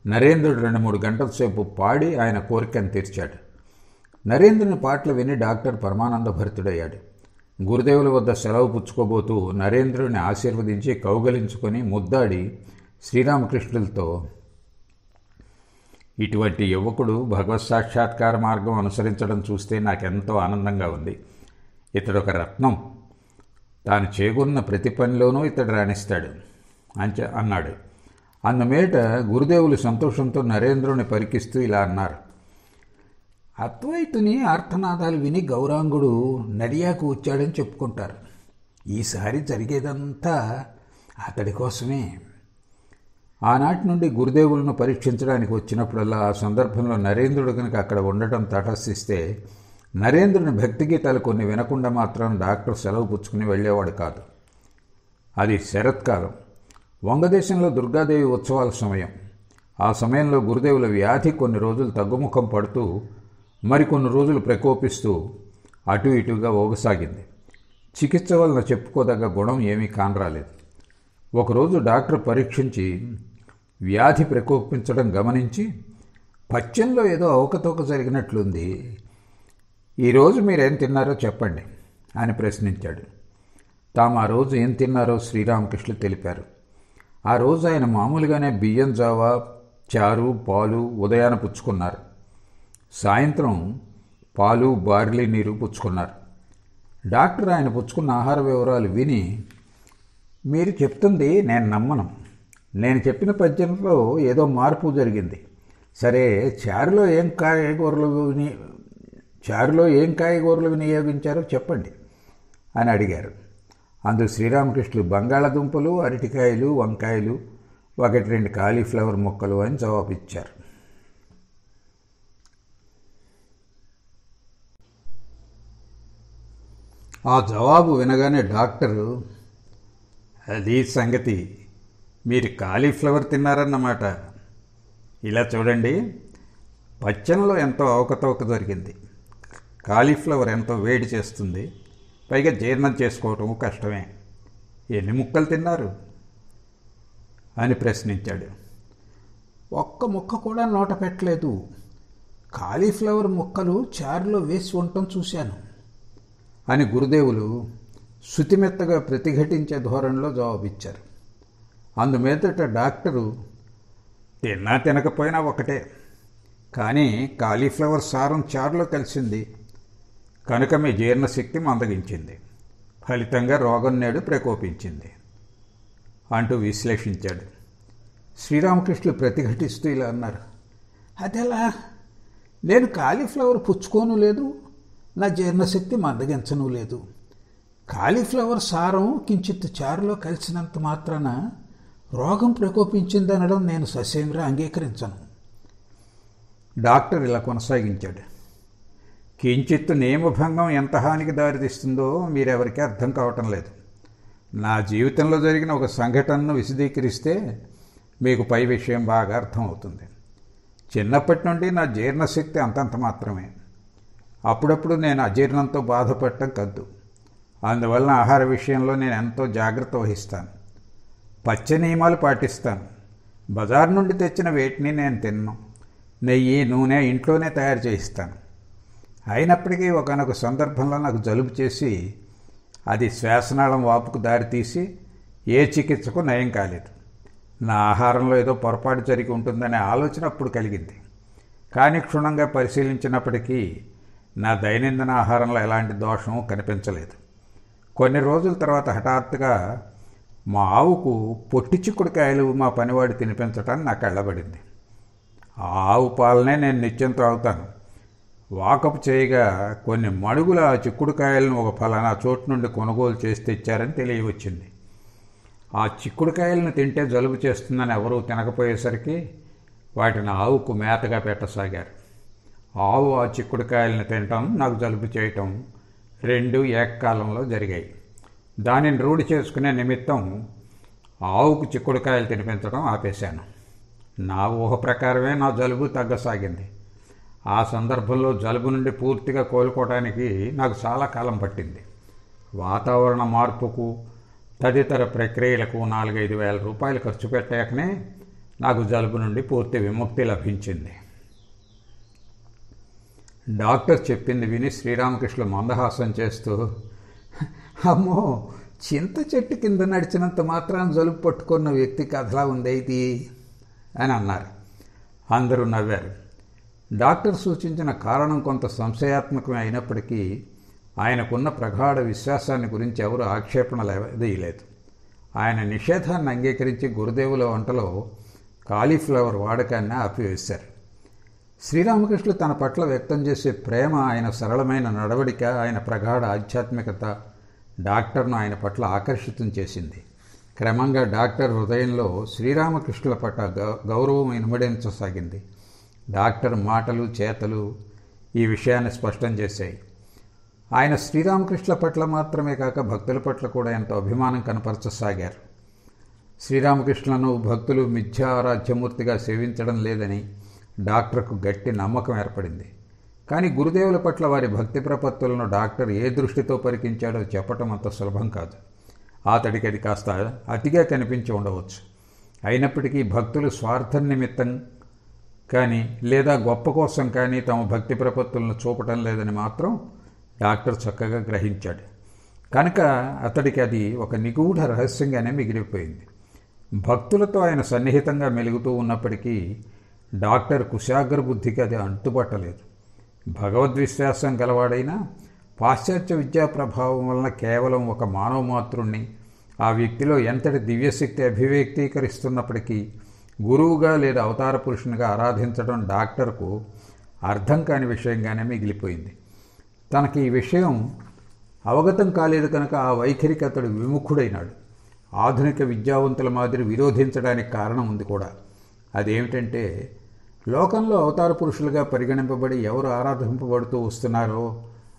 నరేంద్రుడు 2-3 గంటల సేపు పాడి ఆయన కోరికను తీర్చాడు. నరేంద్రుని పాటలు విని డాక్టర్ పరమానంద భరితుడయ్యాడు. గురుదేవుల వద్ద సెలవు పుచ్చుకోబోతూ నరేంద్రుని ఆశీర్వదించి కౌగలించుకొని ముద్దాడి శ్రీరామకృష్ణులతో, ఇటువంటి యువకుడు భగవత్ సాక్షాత్కార మార్గం అనుసరించడం చూస్తే నాకెంతో ఆనందంగా ఉంది. ఇతడు ఒక రత్నం. తాను చేకూరిన ప్రతి పనిలోనూ ఇతడు రాణిస్తాడు అన్నాడు. అందుమేట గురుదేవులు సంతోషంతో నరేంద్రుని పరికిస్తూ ఇలా అన్నారు.
అద్వైతుని ఆర్తనాదాలు విని గౌరాంగుడు నడియాకు వచ్చాడని చెప్పుకుంటారు. ఈసారి జరిగేదంతా అతడి కోసమే.
ఆనాటి నుండి గురుదేవులను పరీక్షించడానికి వచ్చినప్పుడల్లా ఆ సందర్భంలో నరేంద్రుడు కనుక అక్కడ ఉండటం తటస్థిస్తే నరేంద్రుని భక్తి గీతాలు కొన్ని వినకుండా మాత్రం డాక్టర్ సెలవు పుచ్చుకుని వెళ్ళేవాడు కాదు. అది శరత్కాలం. వంగదేశంలో దుర్గాదేవి ఉత్సవాల సమయం. ఆ సమయంలో గురుదేవుల వ్యాధి కొన్ని రోజులు తగ్గుముఖం పడుతూ మరికొన్ని రోజులు ప్రకోపిస్తూ అటు ఇటుగా ఓగసాగింది. చికిత్స వలన చెప్పుకోదగ్గ గుణం ఏమీ కానరాలేదు. ఒకరోజు డాక్టర్ పరీక్షించి వ్యాధి ప్రకోపించడం గమనించి, పచ్చంలో ఏదో అవకతవక జరిగినట్లుంది, ఈరోజు మీరేం తిన్నారో చెప్పండి అని ప్రశ్నించాడు. తాము ఆ రోజు ఏం తిన్నారో శ్రీరామకృష్ణులు తెలిపారు. ఆ రోజు ఆయన మామూలుగానే బియ్యం జావా, చారు, పాలు ఉదయాన పుచ్చుకున్నారు. సాయంత్రం పాలు, బార్లీ నీరు పుచ్చుకున్నారు. డాక్టర్ ఆయన పుచ్చుకున్న ఆహార వివరాలు విని, మీరు చెప్తుంది నేను నమ్మను. నేను చెప్పిన పద్యంలో ఏదో మార్పు జరిగింది. సరే, చారులో ఏం కాయగూరలు వినియోగించారో చెప్పండి అని అడిగారు. అందుకు శ్రీరామకృష్ణులు బంగాళాదుంపలు, అరటికాయలు, వంకాయలు, 1-2 కాలీఫ్లవర్ ముక్కలు అని జవాబిచ్చారు. ఆ జవాబు వినగానే డాక్టరు, అది సంగతి, మీరు కాలీఫ్లవర్ తిన్నారన్నమాట. ఇలా చూడండి, పచ్చనిలో ఎంతో అవకతవక జరిగింది. కాలీఫ్లవర్ ఎంతో వేడి చేస్తుంది, పైగా జీర్ణం చేసుకోవటం కష్టమే. ఎన్ని ముక్కలు తిన్నారు అని ప్రశ్నించాడు.
ఒక్క ముక్క కూడా నోట పెట్టలేదు. కాలీఫ్లవర్ ముక్కలు చారులో వేసి ఉండటం చూశాను
అని గురుదేవులు శుతిమెత్తగా ప్రతిఘటించే ధోరణిలో జవాబిచ్చారు. అందుమీదట డాక్టరు, తిన్నా తినకపోయినా ఒకటే, కానీ కాలీఫ్లవర్ సారం చారులో కలిసింది కనుక మీ జీర్ణశక్తి మందగించింది, ఫలితంగా రోగం నేడు ప్రకోపించింది అంటూ విశ్లేషించాడు. శ్రీరామకృష్ణులు ప్రతిఘటిస్తూ ఇలా అన్నారు,
అదెలా? నేను కాలీఫ్లవర్ పుచ్చుకోను లేదు, నా జీర్ణశక్తి మందగించను లేదు. కాలీఫ్లవర్ సారం కించిత్ చారులో కలిసినంత మాత్రాన రోగం ప్రకోపించిందనడం నేను ససేమిరా అంగీకరించను.
డాక్టర్ ఇలా కొనసాగించాడు. కించిత్తు నియమభంగం ఎంత హానికి దారితీస్తుందో మీరెవరికీ అర్థం కావటం లేదు. నా జీవితంలో జరిగిన ఒక సంఘటనను విశదీకరిస్తే మీకు పై విషయం బాగా అర్థమవుతుంది. చిన్నప్పటి నుండి నా జీర్ణశక్తి అంతంత మాత్రమే. అప్పుడప్పుడు నేను అజీర్ణంతో బాధపడటం కద్దు. అందువలన ఆహార విషయంలో నేను ఎంతో జాగ్రత్త వహిస్తాను. పచ్చ నియమాలు పాటిస్తాను. బజార్ నుండి తెచ్చిన వేటిని నేను తిన్ను. నెయ్యి, నూనె ఇంట్లోనే తయారు చేయిస్తాను. అయినప్పటికీ ఒకనొక సందర్భంలో నాకు జలుబు చేసి అది శ్వాసనాళం వాపుకు దారితీసి ఏ చికిత్సకు నయం కాలేదు. నా ఆహారంలో ఏదో పొరపాటు జరిగి ఉంటుందనే ఆలోచన అప్పుడు కలిగింది. కానీ క్షుణ్ణంగా పరిశీలించినప్పటికీ నా దైనందిన ఆహారంలో ఎలాంటి దోషం కనిపించలేదు. కొన్ని రోజుల తర్వాత హఠాత్తుగా మా ఆవుకు పొట్టి చిక్కుడుకాయలు మా పనివాడు తినిపించటాన్ని నాకు వెళ్ళబడింది. ఆ ఆవు పాలనే నేను నిత్యం త్రాగుతాను. వాకపు చేయగా కొన్ని మడుగుల చిక్కుడుకాయలను ఒక ఫలానా చోటు నుండి కొనుగోలు చేసి తెచ్చారని తెలియవచ్చింది. ఆ చిక్కుడుకాయలను తింటే జలుబు చేస్తుందని ఎవరూ తినకపోయేసరికి వాటిని ఆవుకు మేతగా పెట్టసాగారు. ఆవు ఆ చిక్కుడుకాయలను తినటం, నాకు జలుబు చేయటం రెండు ఏకకాలంలో జరిగాయి. దానిని రూఢి చేసుకునే నిమిత్తం ఆవుకు చిక్కుడుకాయలు తినిపించడం ఆపేశాను. నా ఊహ ప్రకారమే నా జలుబు తగ్గసాగింది. ఆ సందర్భంలో జలుబు నుండి పూర్తిగా కోలుకోవడానికి నాకు చాలా కాలం పట్టింది. వాతావరణ మార్పుకు తదితర ప్రక్రియలకు 4-5 వేల రూపాయలు ఖర్చు పెట్టాకనే నాకు జలుబు నుండి పూర్తి విముక్తి లభించింది. డాక్టర్ చెప్పింది విని శ్రీరామకృష్ణులు మందహాసం చేస్తూ,
అమ్మో, చింత చెట్టు కింద నడిచినంత మాత్రాన జలుబు పట్టుకున్న వ్యక్తి కథలా ఉంది ఇది
అని అన్నారు. అందరూ నవ్వారు. డాక్టర్ సూచించిన కారణం కొంత సంశయాత్మకమే అయినప్పటికీ ఆయనకున్న ప్రగాఢ విశ్వాసాన్ని గురించి ఎవరు ఆక్షేపణలు వేయలేదు. ఆయన నిషేధాన్ని అంగీకరించి గురుదేవుల వంటలో కాలీఫ్లవర్ వాడకాన్ని ఆపివేశారు. శ్రీరామకృష్ణులు తన పట్ల వ్యక్తం చేసే ప్రేమ, ఆయన సరళమైన నడవడిక, ఆయన ప్రగాఢ ఆధ్యాత్మికత డాక్టర్ను ఆయన పట్ల ఆకర్షితం చేసింది. క్రమంగా డాక్టర్ హృదయంలో శ్రీరామకృష్ణుల పట్ల గౌరవం ఇనుమడించసాగింది. డాక్టర్ మాటలు, చేతలు ఈ విషయాన్ని స్పష్టం చేశాయి. ఆయన శ్రీరామకృష్ణుల పట్ల మాత్రమే కాక భక్తుల పట్ల కూడా ఎంతో అభిమానం కనపరచసాగారు. శ్రీరామకృష్ణులను భక్తులు మిథ్యా ఆరాధ్యమూర్తిగా సేవించడం లేదని డాక్టర్కు గట్టి నమ్మకం ఏర్పడింది. కానీ గురుదేవుల పట్ల వారి భక్తి ప్రపత్తులను డాక్టర్ ఏ దృష్టితో పరికించాడో చెప్పటం అంత సులభం కాదు. అతడికి అది కాస్త అతిగా కనిపించి ఉండవచ్చు. అయినప్పటికీ భక్తులు స్వార్థం నిమిత్తం కానీ లేదా గొప్ప కోసం కానీ తమ భక్తి ప్రపత్తులను చూపటం లేదని మాత్రం డాక్టర్ చక్కగా గ్రహించాడు. కనుక అతడికి అది ఒక నిగూఢ రహస్యంగానే మిగిలిపోయింది. భక్తులతో ఆయన సన్నిహితంగా మెలుగుతూ ఉన్నప్పటికీ డాక్టర్ కుశాగ్ర బుద్ధికి అది అంటుపట్టలేదు. భగవద్విశ్వాసం గలవాడైనా పాశ్చాత్య విద్యా ప్రభావం వలన కేవలం ఒక మానవ మాతృణ్ణి, ఆ వ్యక్తిలో ఎంతటి దివ్యశక్తి అభివ్యక్తీకరిస్తున్నప్పటికీ గురువుగా లేదా అవతార పురుషునిగా ఆరాధించడం డాక్టర్కు అర్థం కాని విషయంగానే మిగిలిపోయింది. తనకి ఈ విషయం అవగతం కాలేదు కనుక ఆ వైఖరికి అతడు విముఖుడైనాడు. ఆధునిక విద్యావంతుల మాదిరి విరోధించడానికి కారణం ఉంది కూడా. అదేమిటంటే, లోకంలో అవతార పురుషులుగా పరిగణింపబడి ఎవరు ఆరాధింపబడుతూ వస్తున్నారో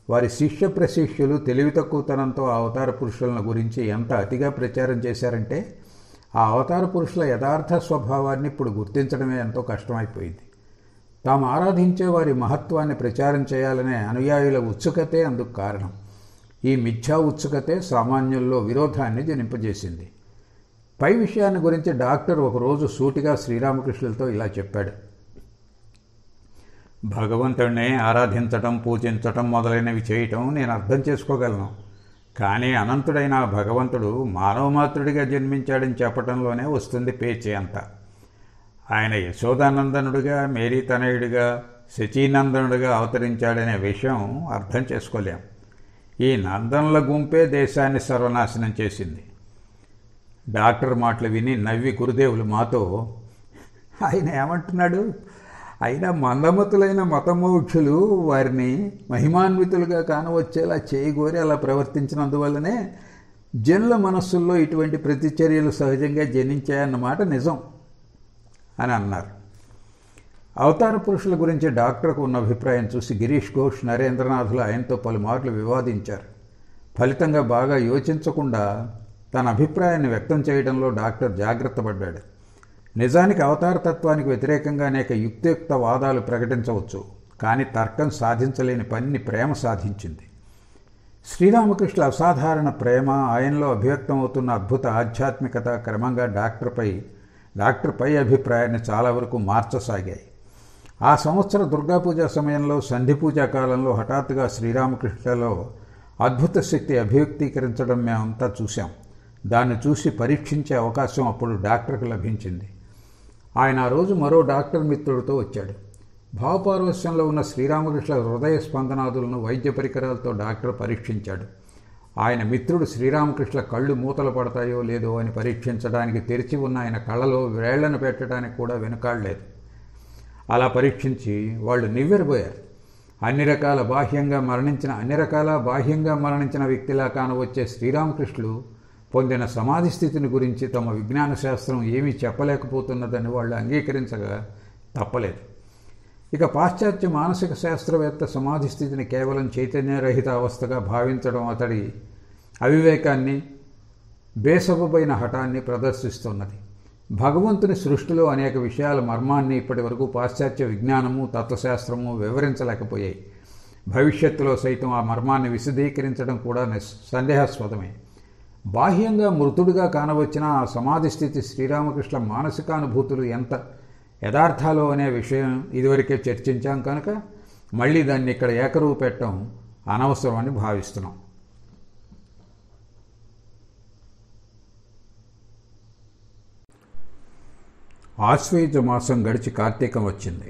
వారి శిష్య ప్రశిష్యులు తెలివి తక్కువతనంతో ఆ అవతార పురుషులను గురించి ఎంత అతిగా ప్రచారం చేశారంటే ఆ అవతార పురుషుల యథార్థ స్వభావాన్ని ఇప్పుడు గుర్తించడమే ఎంతో కష్టమైపోయింది. తాము ఆరాధించే వారి మహత్వాన్ని ప్రచారం చేయాలనే అనుయాయుల ఉత్సుకతే అందుకు కారణం. ఈ మిథ్యా ఉత్సుకతే సామాన్యుల్లో విరోధాన్ని జనింపజేసింది.
పై విషయాన్ని గురించి డాక్టర్ ఒకరోజు సూటిగా శ్రీరామకృష్ణులతో ఇలా చెప్పాడు.
భగవంతుడిని ఆరాధించటం, పూజించటం మొదలైనవి చేయటం నేను అర్థం చేసుకోగలను. కానీ అనంతుడైన భగవంతుడు మానవమాత్రుడిగా జన్మించాడని చెప్పటంలోనే వస్తుంది పేచీ అంతా. ఆయన యశోదానందనుడిగా, మేరీ తనయుడిగా, శచీనందనుడిగా అవతరించాడనే విషయం అర్థం చేసుకోలేం. ఈ నందనుల గుంపే దేశాన్ని సర్వనాశనం చేసింది. డాక్టర్ మాటలు విని నవ్వి గురుదేవులు మాతో,
ఆయన ఏమంటున్నాడు, అయినా మందమతులైన మతమోక్షులు వారిని మహిమాన్వితులుగా కానవచ్చేలా చేయగోరి అలా ప్రవర్తించినందువల్లనే జనుల మనస్సుల్లో ఇటువంటి ప్రతిచర్యలు సహజంగా జనించాయన్నమాట నిజం అని అన్నారు. అవతార పురుషుల గురించి డాక్టర్కు ఉన్న అభిప్రాయం చూసి గిరీష్ ఘోష్, నరేంద్రనాథులు ఆయనతో పలుమార్లు వివాదించారు. ఫలితంగా బాగా యోచించకుండా తన అభిప్రాయాన్ని వ్యక్తం చేయడంలో డాక్టర్ జాగ్రత్త పడ్డాడు. నిజానికి అవతారతత్వానికి వ్యతిరేకంగా అనేక యుక్తియుక్త వాదాలు ప్రకటించవచ్చు, కానీ తర్కం సాధించలేని పనిని ప్రేమ సాధించింది. శ్రీరామకృష్ణుల అసాధారణ ప్రేమ, ఆయనలో అభివ్యక్తమవుతున్న అద్భుత ఆధ్యాత్మికత క్రమంగా డాక్టర్పై అభిప్రాయాన్ని చాలా వరకు మార్చసాగాయి. ఆ సంవత్సర దుర్గాపూజ సమయంలో, సంధి పూజా కాలంలో హఠాత్తుగా శ్రీరామకృష్ణులలో అద్భుత శక్తి అభివ్యక్తీకరించడం మేమంతా చూశాం. దాన్ని చూసి పరీక్షించే అవకాశం అప్పుడు డాక్టర్కు లభించింది. ఆయన ఆ రోజు మరో డాక్టర్ మిత్రుడితో వచ్చాడు. భావపారవశ్యంలో ఉన్న శ్రీరామకృష్ణ హృదయ స్పందనాదులను వైద్య పరికరాలతో డాక్టర్ పరీక్షించాడు. ఆయన మిత్రుడు శ్రీరామకృష్ణ కళ్ళు మూతలు పడతాయో లేదో అని పరీక్షించడానికి తెరిచి ఉన్న ఆయన కళ్ళలో వేళ్లను పెట్టడానికి కూడా వెనుకాడలేదు. అలా పరీక్షించి వాళ్ళు నివ్వెరబోయారు. అన్ని రకాల బాహ్యంగా మరణించిన వ్యక్తిలా కానవచ్చే శ్రీరామకృష్ణులు పొందిన సమాధి స్థితిని గురించి తమ విజ్ఞాన శాస్త్రం ఏమీ చెప్పలేకపోతున్నదని వాళ్ళు అంగీకరించగా తప్పలేదు. ఇక పాశ్చాత్య మానసిక శాస్త్రవేత్త సమాధి స్థితిని కేవలం చైతన్యరహిత అవస్థగా భావించడం అతడి అవివేకాన్ని, బేసబైన హఠాన్ని ప్రదర్శిస్తున్నది. భగవంతుని సృష్టిలో అనేక విషయాల మర్మాన్ని ఇప్పటి వరకు పాశ్చాత్య విజ్ఞానము, తత్వశాస్త్రము వివరించలేకపోయాయి. భవిష్యత్తులో సైతం ఆ మర్మాన్ని విశదీకరించడం కూడా సందేహాస్పదమే. బాహ్యంగా మృతుడిగా కానవచ్చిన ఆ సమాధి స్థితి శ్రీరామకృష్ణ మానసికానుభూతులు ఎంత యథార్థాలో అనే విషయం ఇదివరకే చర్చించాం కనుక మళ్ళీ దాన్ని ఇక్కడ ఏకరువు పెట్టడం అనవసరమని భావిస్తున్నాం. ఆశ్వయుజ మాసం గడిచి కార్తీకం వచ్చింది.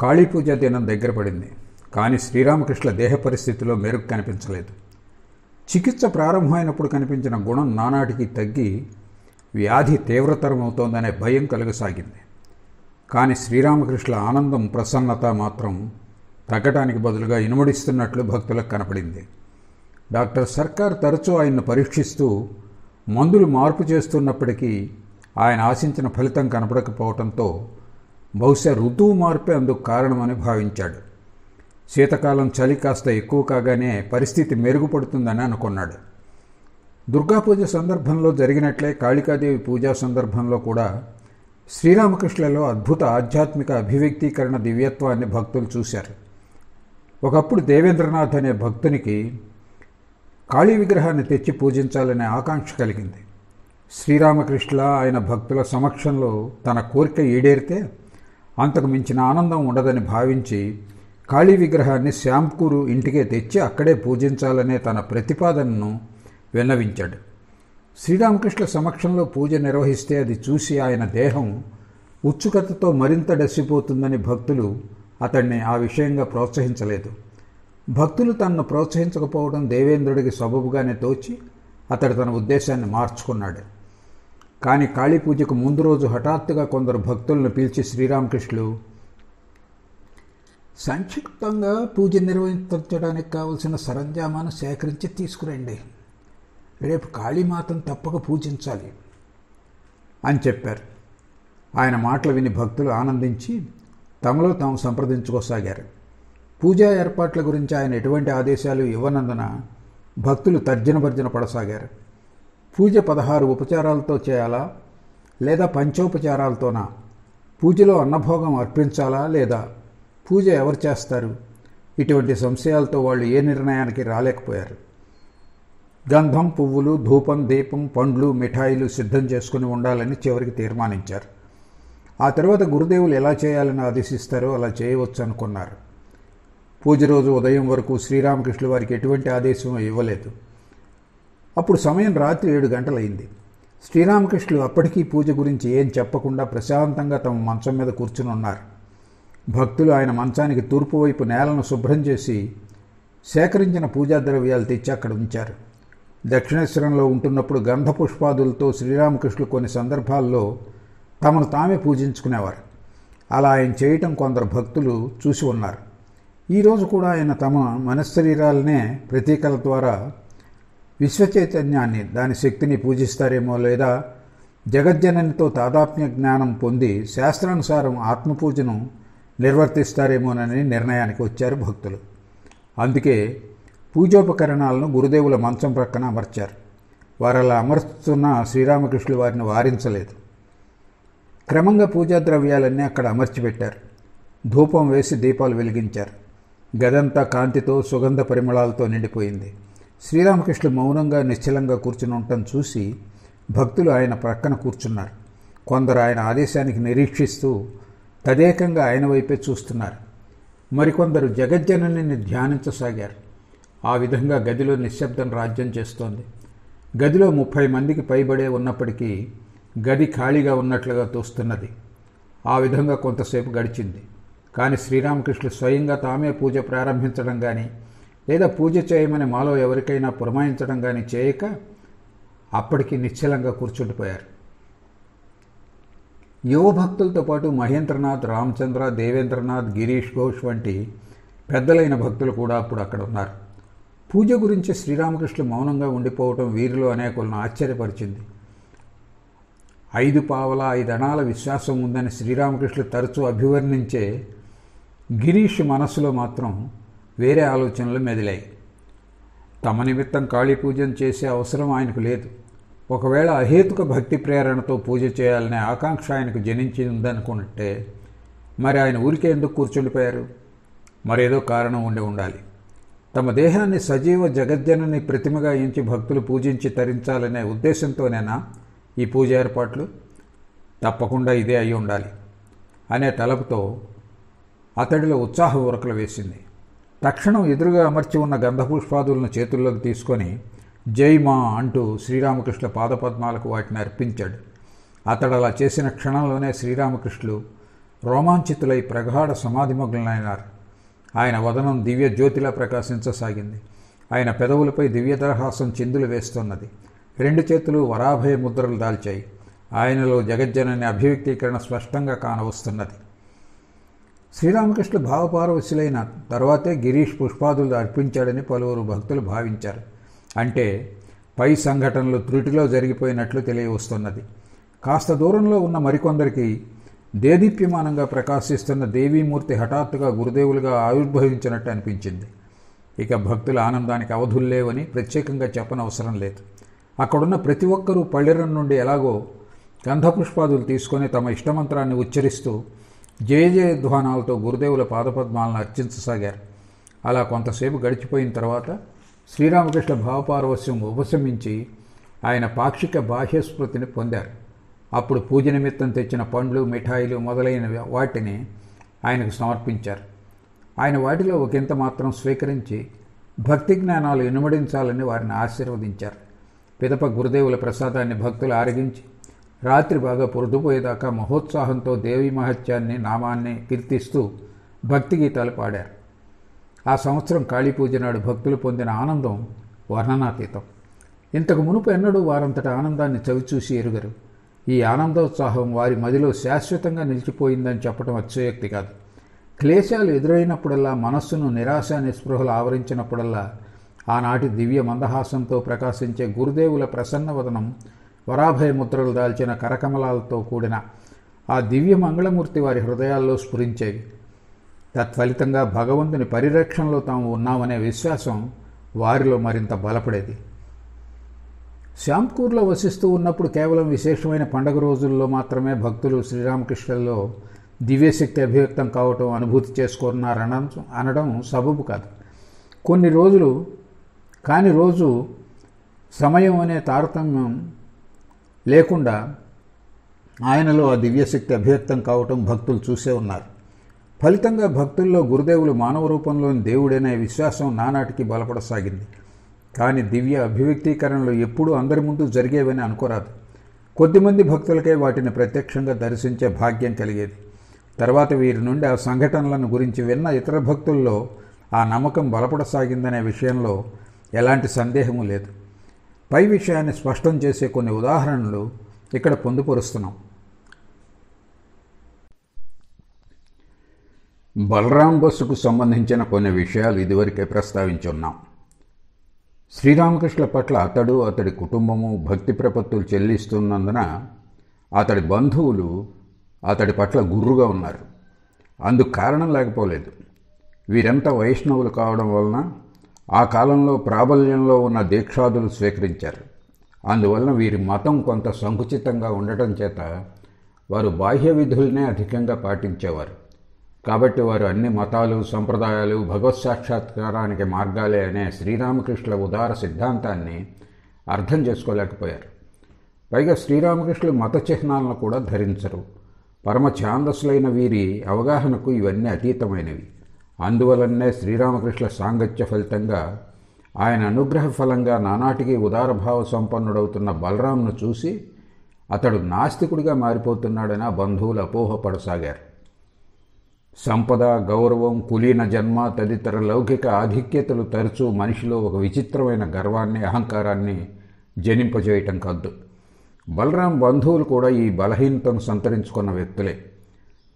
కాళీపూజ దినం దగ్గర పడింది. కానీ శ్రీరామకృష్ణ దేహ పరిస్థితిలో మెరుగు కనిపించలేదు. చికిత్స ప్రారంభమైనప్పుడు కనిపించిన గుణం నానాటికి తగ్గి వ్యాధి తీవ్రతరమవుతోందనే భయం కలుగసాగింది. కానీ శ్రీరామకృష్ణ ఆనందం, ప్రసన్నత మాత్రం తగ్గటానికి బదులుగా ఇనుమడిస్తున్నట్లు భక్తులకు కనపడింది. డాక్టర్ సర్కార్ తరచూ ఆయన్ను పరీక్షిస్తూ మందులు మార్పు చేస్తున్నప్పటికీ ఆయన ఆశించిన ఫలితం కనపడకపోవడంతో బహుశా ఋతువు మార్పే అందుకు కారణమని భావించాడు. శీతకాలం చలి కాస్త ఎక్కువ కాగానే పరిస్థితి మెరుగుపడుతుందని అనుకున్నాడు. దుర్గాపూజ సందర్భంలో జరిగినట్లే కాళికాదేవి పూజా సందర్భంలో కూడా శ్రీరామకృష్ణులలో అద్భుత ఆధ్యాత్మిక అభివ్యక్తీకరణ దివ్యత్వాన్ని భక్తులు చూశారు. ఒకప్పుడు దేవేంద్రనాథ్ అనే భక్తునికి కాళీ విగ్రహాన్ని తెచ్చి పూజించాలనే ఆకాంక్ష కలిగింది. శ్రీరామకృష్ణ ఆయన భక్తుల సమక్షంలో తన కోరిక ఈడేరితే అంతకు మించిన ఆనందం ఉండదని భావించి కాళీ విగ్రహాన్ని శ్యాంపూరు ఇంటికే తెచ్చి అక్కడే పూజించాలనే తన ప్రతిపాదనను విన్నవించాడు. శ్రీరామకృష్ణ సమక్షంలో పూజ నిర్వహిస్తే అది చూసి ఆయన దేహం ఉత్సుకతతో మరింత డసిపోతుందని భక్తులు అతన్ని ఆ విషయంగా ప్రోత్సహించలేదు. భక్తులు తనను ప్రోత్సహించకపోవడం దేవేంద్రుడికి సబబుగానే తోచి అతడు తన ఉద్దేశాన్ని మార్చుకున్నాడు. కానీ కాళీ పూజకు ముందు రోజు హఠాత్తుగా కొందరు భక్తులను పిలిచి శ్రీరామకృష్ణులు, సంక్షిప్తంగా పూజ నిర్వహించడానికి కావలసిన సరంజామాను సేకరించి తీసుకురండి, రేపు కాళీమాతను తప్పక పూజించాలి అని చెప్పారు. ఆయన మాటలు విని భక్తులు ఆనందించి తమలో తాము సంప్రదించుకోసాగారు. పూజా ఏర్పాట్ల గురించి ఆయన ఎటువంటి ఆదేశాలు ఇవ్వనందున భక్తులు తర్జనభర్జన పడసాగారు. పూజ 16 ఉపచారాలతో చేయాలా లేదా పంచోపచారాలతోనా? పూజలో అన్నభోగం అర్పించాలా లేదా? పూజ ఎవరు చేస్తారు? ఇటువంటి సంశయాలతో వాళ్ళు ఏ నిర్ణయానికి రాలేకపోయారు.
గంధం, పువ్వులు, ధూపం, దీపం, పండ్లు, మిఠాయిలు సిద్ధం చేసుకుని ఉండాలని చివరికి తీర్మానించారు. ఆ తర్వాత గురుదేవులు ఎలా చేయాలని ఆదేశిస్తారో అలా చేయవచ్చు అనుకున్నారు. పూజ రోజు ఉదయం వరకు శ్రీరామకృష్ణుల వారికి ఎటువంటి ఆదేశం ఇవ్వలేదు. అప్పుడు సమయం రాత్రి 7 గంటలైంది. శ్రీరామకృష్ణులు అప్పటికీ పూజ గురించి ఏం చెప్పకుండా ప్రశాంతంగా తమ మంచం మీద కూర్చుని ఉన్నారు. భక్తులు ఆయన మంచానికి తూర్పు వైపు నేలను శుభ్రం చేసి సేకరించిన పూజా ద్రవ్యాలు తెచ్చి అక్కడ ఉంచారు. దక్షిణేశ్వరంలో ఉంటున్నప్పుడు గంధ పుష్పాదులతో శ్రీరామకృష్ణులు కొన్ని సందర్భాల్లో తమను తామే పూజించుకునేవారు. అలా ఆయన చేయటం కొందరు భక్తులు చూసి ఉన్నారు. ఈరోజు కూడా ఆయన తమ మనశ్శరీరాలనే ప్రతీకల ద్వారా విశ్వచైతన్యాన్ని, దాని శక్తిని పూజిస్తారేమో, లేదా జగజ్జననితో తాదాత్మ్య జ్ఞానం పొంది శాస్త్రానుసారం ఆత్మపూజను నిర్వర్తిస్తారేమోనని నిర్ణయానికి వచ్చారు భక్తులు. అందుకే పూజోపకరణాలను గురుదేవుల మంచం ప్రక్కన అమర్చారు. వారు అలా అమర్చుతున్న శ్రీరామకృష్ణులు వారిని వారించలేదు. క్రమంగా పూజా ద్రవ్యాలన్నీ అక్కడ అమర్చిపెట్టారు. ధూపం వేసి దీపాలు వెలిగించారు. గదంతా కాంతితో, సుగంధ పరిమళాలతో నిండిపోయింది. శ్రీరామకృష్ణులు మౌనంగా నిశ్చలంగా కూర్చుని ఉండటం చూసి భక్తులు ఆయన ప్రక్కన కూర్చున్నారు. కొందరు ఆయన ఆదేశానికి నిరీక్షిస్తూ తదేకంగా ఆయన వైపే చూస్తున్నారు. మరికొందరు జగజ్జననిని ధ్యానించసాగారు. ఆ విధంగా గదిలో నిశ్శబ్దం రాజ్యం చేస్తోంది. గదిలో 30 మందికి పైబడే ఉన్నప్పటికీ గది ఖాళీగా ఉన్నట్లుగా తోస్తున్నది. ఆ విధంగా కొంతసేపు గడిచింది. కానీ శ్రీరామకృష్ణులు స్వయంగా తామే పూజ ప్రారంభించడం కానీ, లేదా పూజ చేయమని మాలో ఎవరికైనా పురమాయించడం కానీ చేయక అప్పటికి నిశ్చలంగా కూర్చుండిపోయారు. యువ భక్తులతో పాటు మహేంద్రనాథ్, రామచంద్ర, దేవేంద్రనాథ్, గిరీష్ ఘోష్ వంటి పెద్దలైన భక్తులు కూడా అప్పుడు అక్కడ ఉన్నారు. పూజ గురించి శ్రీరామకృష్ణులు మౌనంగా ఉండిపోవటం వీరిలో అనేకులను ఆశ్చర్యపరిచింది. 5 పావలా 5 అణాల విశ్వాసం ఉందని శ్రీరామకృష్ణులు తరచూ అభివర్ణించే గిరీష్ మనస్సులో మాత్రం వేరే ఆలోచనలు మెదిలాయి. తమ నిమిత్తం కాళీ పూజను చేసే అవసరం ఆయనకు లేదు. ఒకవేళ అహేతుక భక్తి ప్రేరణతో పూజ చేయాలనే ఆకాంక్ష ఆయనకు జనించి ఉందనుకుంటే మరి ఆయన ఊరికే ఎందుకు కూర్చుండిపోయారు? మరేదో కారణం ఉండి ఉండాలి. తమ దేహాన్ని సజీవ జగజ్జనని ప్రతిమగా ఎంచి భక్తులు పూజించి తరించాలనే ఉద్దేశంతోనేనా ఈ పూజ ఏర్పాట్లు? తప్పకుండా ఇదే అయి ఉండాలి అనే తలపుతో అతడిలో ఉత్సాహం ఉరకలు వేసింది. తక్షణం ఎదురుగా అమర్చి ఉన్న గంధపుష్పాదులను చేతుల్లోకి తీసుకొని జై మా అంటూ శ్రీరామకృష్ణుల పాదపద్మాలకు వాటిని అర్పించాడు. అతడు అలా చేసిన క్షణంలోనే శ్రీరామకృష్ణులు రోమాంచితులై ప్రగాఢ సమాధిమగ్నులైనారు. ఆయన వదనం దివ్య జ్యోతిలా ప్రకాశించసాగింది. ఆయన పెదవులపై దివ్యదరహాసం చిందులు వేస్తున్నది. 2 చేతులు వరాభయ ముద్రలు దాల్చాయి. ఆయనలో జగజ్జనని అభివ్యక్తీకరణ స్పష్టంగా కానవస్తున్నది. శ్రీరామకృష్ణులు భావపారవశులైన తర్వాతే గిరీష్ పుష్పాదులు అర్పించాడని పలువురు భక్తులు భావించారు. అంటే పై సంఘటనలు త్రుటిలో జరిగిపోయినట్లు తెలియవస్తున్నది. కాస్త దూరంలో ఉన్న మరికొందరికి దేదీప్యమానంగా ప్రకాశిస్తున్న దేవీమూర్తి హఠాత్తుగా గురుదేవులుగా ఆవిర్భవించినట్టు అనిపించింది. ఇక భక్తుల ఆనందానికి అవధుల్లేవని ప్రత్యేకంగా చెప్పనవసరం లేదు. అక్కడున్న ప్రతి ఒక్కరూ పళ్ళెరం నుండి ఎలాగో గంధపుష్పాదులు తీసుకొని తమ ఇష్టమంత్రాన్ని ఉచ్చరిస్తూ జయ జయధ్వానాలతో గురుదేవుల పాదపద్మాలను అర్చించసాగారు. అలా కొంతసేపు గడిచిపోయిన తర్వాత శ్రీరామకృష్ణ భావపారవస్యం ఉపశమించి ఆయన పాక్షిక బాహ్యస్మృతిని పొందారు. అప్పుడు పూజ నిమిత్తం తెచ్చిన పండ్లు, మిఠాయిలు మొదలైన వాటిని ఆయనకు సమర్పించారు. ఆయన వాటిలో ఒకంత మాత్రం స్వీకరించి భక్తి జ్ఞానాలు ఇనుమడించాలని వారిని ఆశీర్వదించారు. పిదప గురుదేవుల ప్రసాదాన్ని భక్తులు ఆరగించి రాత్రి బాగా పొరుదుపోయేదాకా మహోత్సాహంతో దేవీ మహత్యాన్ని, నామాన్ని కీర్తిస్తూ భక్తి గీతాలు పాడారు. ఆ సంవత్సరం కాళీపూజ నాడు భక్తులు పొందిన ఆనందం వర్ణనాతీతం. ఇంతకు మునుపు ఎన్నడూ వారంతటి ఆనందాన్ని చవిచూసి ఎరుగరు. ఈ ఆనందోత్సాహం వారి మదిలో శాశ్వతంగా నిలిచిపోయిందని చెప్పడం అతిశయోక్తి కాదు. క్లేశాలు ఎదురైనప్పుడల్లా, మనస్సును నిరాశ నిస్పృహలు ఆవరించినప్పుడల్లా ఆనాటి దివ్య మందహాసంతో ప్రకాశించే గురుదేవుల ప్రసన్నవదనం, వరాభయ ముద్రలు దాల్చిన కరకమలాలతో కూడిన ఆ దివ్య మంగళమూర్తి వారి హృదయాల్లో స్ఫురించేవి. తత్ఫలితంగా భగవంతుని పరిరక్షణలో తాము ఉన్నామనే విశ్వాసం వారిలో మరింత బలపడేది. శ్యాంపూర్లో వసిస్తూ ఉన్నప్పుడు కేవలం విశేషమైన పండగ రోజుల్లో మాత్రమే భక్తులు శ్రీరామకృష్ణుల్లో దివ్యశక్తి అభివ్యక్తం కావటం అనుభూతి చేసుకున్నారనడం సబబు కాదు. కొన్ని రోజులు కాని రోజు సమయం అనే తారతమ్యం లేకుండా ఆయనలో ఆ దివ్యశక్తి అభివ్యక్తం కావటం భక్తులు చూసే ఉన్నారు. ఫలితంగా భక్తుల్లో గురుదేవులు మానవ రూపంలోని దేవుడనే విశ్వాసం నానాటికి బలపడసాగింది. కానీ దివ్య అభివ్యక్తీకరణలు ఎప్పుడూ అందరి ముందు జరిగేవని అనుకోరాదు. కొద్దిమంది భక్తులకే వాటిని ప్రత్యక్షంగా దర్శించే భాగ్యం కలిగేది. తర్వాత వీరి నుండి ఆ సంఘటనలను గురించి విన్న ఇతర భక్తుల్లో ఆ నమ్మకం బలపడసాగిందనే విషయంలో ఎలాంటి సందేహము లేదు. పై విషయాన్ని స్పష్టం చేసే కొన్ని ఉదాహరణలు ఇక్కడ పొందుపరుస్తున్నాం. బలరాం బస్సుకు సంబంధించిన కొన్ని విషయాలు ఇదివరకే ప్రస్తావించున్నాం. శ్రీరామకృష్ణుల పట్ల అతడు అతడి కుటుంబము భక్తి ప్రపత్తులు చెల్లిస్తున్నందున అతడి బంధువులు అతడి పట్ల గుర్రుగా ఉన్నారు. అందుకు కారణం లేకపోలేదు. వీరంతా వైష్ణవులు కావడం వలన ఆ కాలంలో ప్రాబల్యంలో ఉన్న దీక్షాదులు స్వీకరించారు. అందువలన వీరి మతం కొంత సంకుచితంగా ఉండటం చేత వారు బాహ్య విధులనే అధికంగా పాటించేవారు. కాబట్టి వారు అన్ని మతాలు సంప్రదాయాలు భగవత్ సాక్షాత్కారానికి మార్గాలే అనే శ్రీరామకృష్ణుల ఉదార సిద్ధాంతాన్ని అర్థం చేసుకోలేకపోయారు. పైగా శ్రీరామకృష్ణులు మత చిహ్నాలను కూడా ధరించరు. పరమ ఛాందస్సులైన వీరి అవగాహనకు ఇవన్నీ అతీతమైనవి. అందువలనే శ్రీరామకృష్ణుల సాంగత్య ఫలితంగా ఆయన అనుగ్రహ ఫలంగా నానాటికి ఉదారభావ సంపన్నుడవుతున్న బలరాంను చూసి అతడు నాస్తికుడిగా మారిపోతున్నాడని ఆ బంధువులు అపోహపడసాగారు. సంపద, గౌరవం, కులీన జన్మ తదితర లౌకిక ఆధిక్యతలు తరచూ మనిషిలో ఒక విచిత్రమైన గర్వాన్ని అహంకారాన్ని జనింపజేయటం కద్దు. బలరాం బంధువులు కూడా ఈ బలహీనతను సంతరించుకున్న వ్యక్తులే.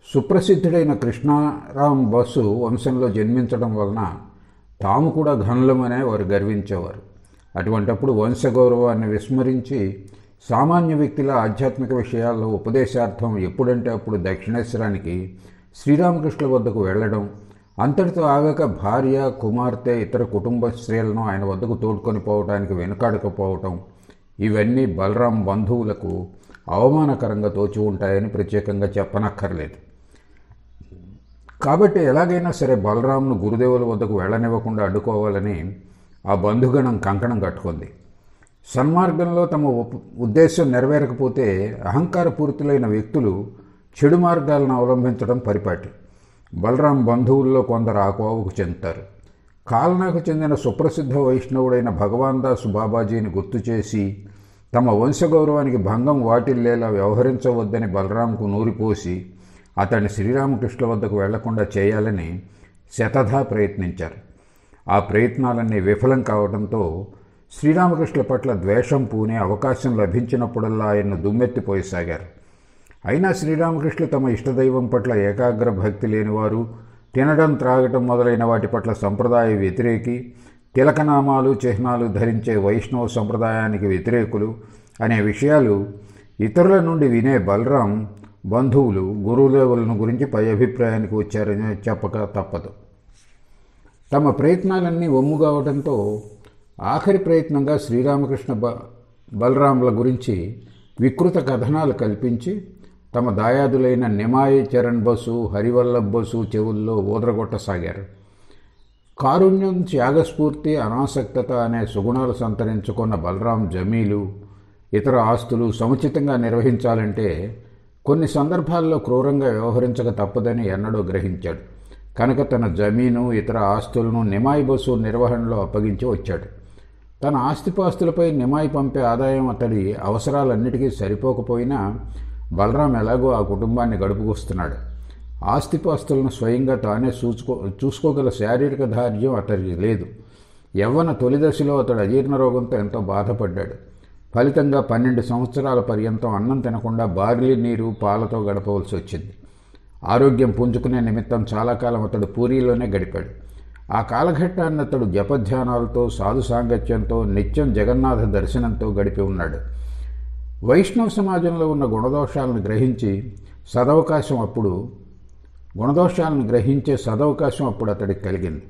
సుప్రసిద్ధుడైన కృష్ణారాం బసు వంశంలో జన్మించడం వలన తాము కూడా ఘనులమనే వారు గర్వించేవారు. అటువంటప్పుడు వంశగౌరవాన్ని విస్మరించి సామాన్య వ్యక్తుల ఆధ్యాత్మిక విషయాల్లో ఉపదేశార్థం ఎప్పుడంటే అప్పుడు దక్షిణేశ్వరానికి శ్రీరామకృష్ణుల వద్దకు వెళ్ళడం, అంతటితో ఆగక భార్య, కుమార్తె, ఇతర కుటుంబ స్త్రీలను ఆయన వద్దకు తోడ్కొని పోవడానికి వెనుకాడకపోవటం ఇవన్నీ బలరాం బంధువులకు అవమానకరంగా తోచి ఉంటాయని ప్రత్యేకంగా చెప్పనక్కర్లేదు. కాబట్టి ఎలాగైనా సరే బలరాంను గురుదేవుల వద్దకు వెళ్ళనివ్వకుండా అడ్డుకోవాలని ఆ బంధుగణం కంకణం కట్టుకుంది. సన్మార్గంలో తమ ఉద్దేశం నెరవేరకపోతే అహంకారపూరితులైన వ్యక్తులు చెడు మార్గాలను అవలంబించడం పరిపాటి. బలరాం బంధువుల్లో కొందరు ఆ కోవకు చెందుతారు. కాలనాకు చెందిన సుప్రసిద్ధ వైష్ణవుడైన భగవాన్ దాసు బాబాజీని గుర్తు చేసి తమ వంశగౌరవానికి భంగం వాటిల్లేలా వ్యవహరించవద్దని బలరాంకు నూరిపోసి అతన్ని శ్రీరామకృష్ణుల వద్దకు వెళ్లకుండా చేయాలని శతధా ప్రయత్నించారు. ఆ ప్రయత్నాలన్నీ విఫలం కావడంతో శ్రీరామకృష్ణుల పట్ల ద్వేషం పూనే అవకాశం లభించినప్పుడల్లా ఆయన్ను దుమ్మెత్తిపోయసాగారు. అయినా శ్రీరామకృష్ణులు తమ ఇష్టదైవం పట్ల ఏకాగ్ర భక్తి లేనివారు, తినడం త్రాగటం మొదలైన వాటి పట్ల సంప్రదాయ వ్యతిరేకి, తిలకనామాలు చిహ్నాలు ధరించే వైష్ణవ సంప్రదాయానికి వ్యతిరేకులు అనే విషయాలు ఇతరుల నుండి వినే బలరాం బంధువులు గురుదేవులను గురించి పై అభిప్రాయానికి వచ్చారని చెప్పక తప్పదు. తమ ప్రయత్నాలన్నీ ఒమ్ముగావడంతో ఆఖరి ప్రయత్నంగా శ్రీరామకృష్ణ బలరాంల గురించి వికృత కథనాలు కల్పించి తమ దాయాదులైన నిమాయి చరణ్ బసు, హరివల్లభ్ బసు చెవుల్లో ఊదరగొట్టసాగారు. కారుణ్యం, త్యాగస్ఫూర్తి, అనాసక్తత అనే సుగుణాలు సంతరించుకున్న బలరాం జమీలు, ఇతర ఆస్తులు సముచితంగా నిర్వహించాలంటే కొన్ని సందర్భాల్లో క్రూరంగా వ్యవహరించక తప్పదని ఎన్నడూ గ్రహించాడు. కనుక తన జమీను, ఇతర ఆస్తులను నిమాయి బసు నిర్వహణలో అప్పగించి వచ్చాడు. తన ఆస్తిపాస్తులపై నిమాయి పంపే ఆదాయం అతడి అవసరాలన్నిటికీ సరిపోకపోయినా బలరాం ఎలాగో ఆ కుటుంబాన్ని గడుపుకొస్తున్నాడు. ఆస్తిపాస్తులను స్వయంగా తానే చూసుకోగల శారీరక ధార్యం అతడికి లేదు. యవ్వన తొలి దశలో అతడు అజీర్ణ రోగంతో ఎంతో బాధపడ్డాడు. ఫలితంగా 12 సంవత్సరాల పర్యంతం అన్నం తినకుండా బార్లీ నీరు, పాలతో గడపవలసి వచ్చింది. ఆరోగ్యం పుంజుకునే నిమిత్తం చాలా కాలం అతడు పూరీలోనే గడిపాడు. ఆ కాలఘట్టాన్ని అతడు జపధ్యానాలతో, సాధు సాంగత్యంతో, నిత్యం జగన్నాథ దర్శనంతో గడిపి ఉన్నాడు. వైష్ణవ సమాజంలో ఉన్న గుణదోషాలను గ్రహించే సదవకాశం అప్పుడు అతడికి కలిగింది.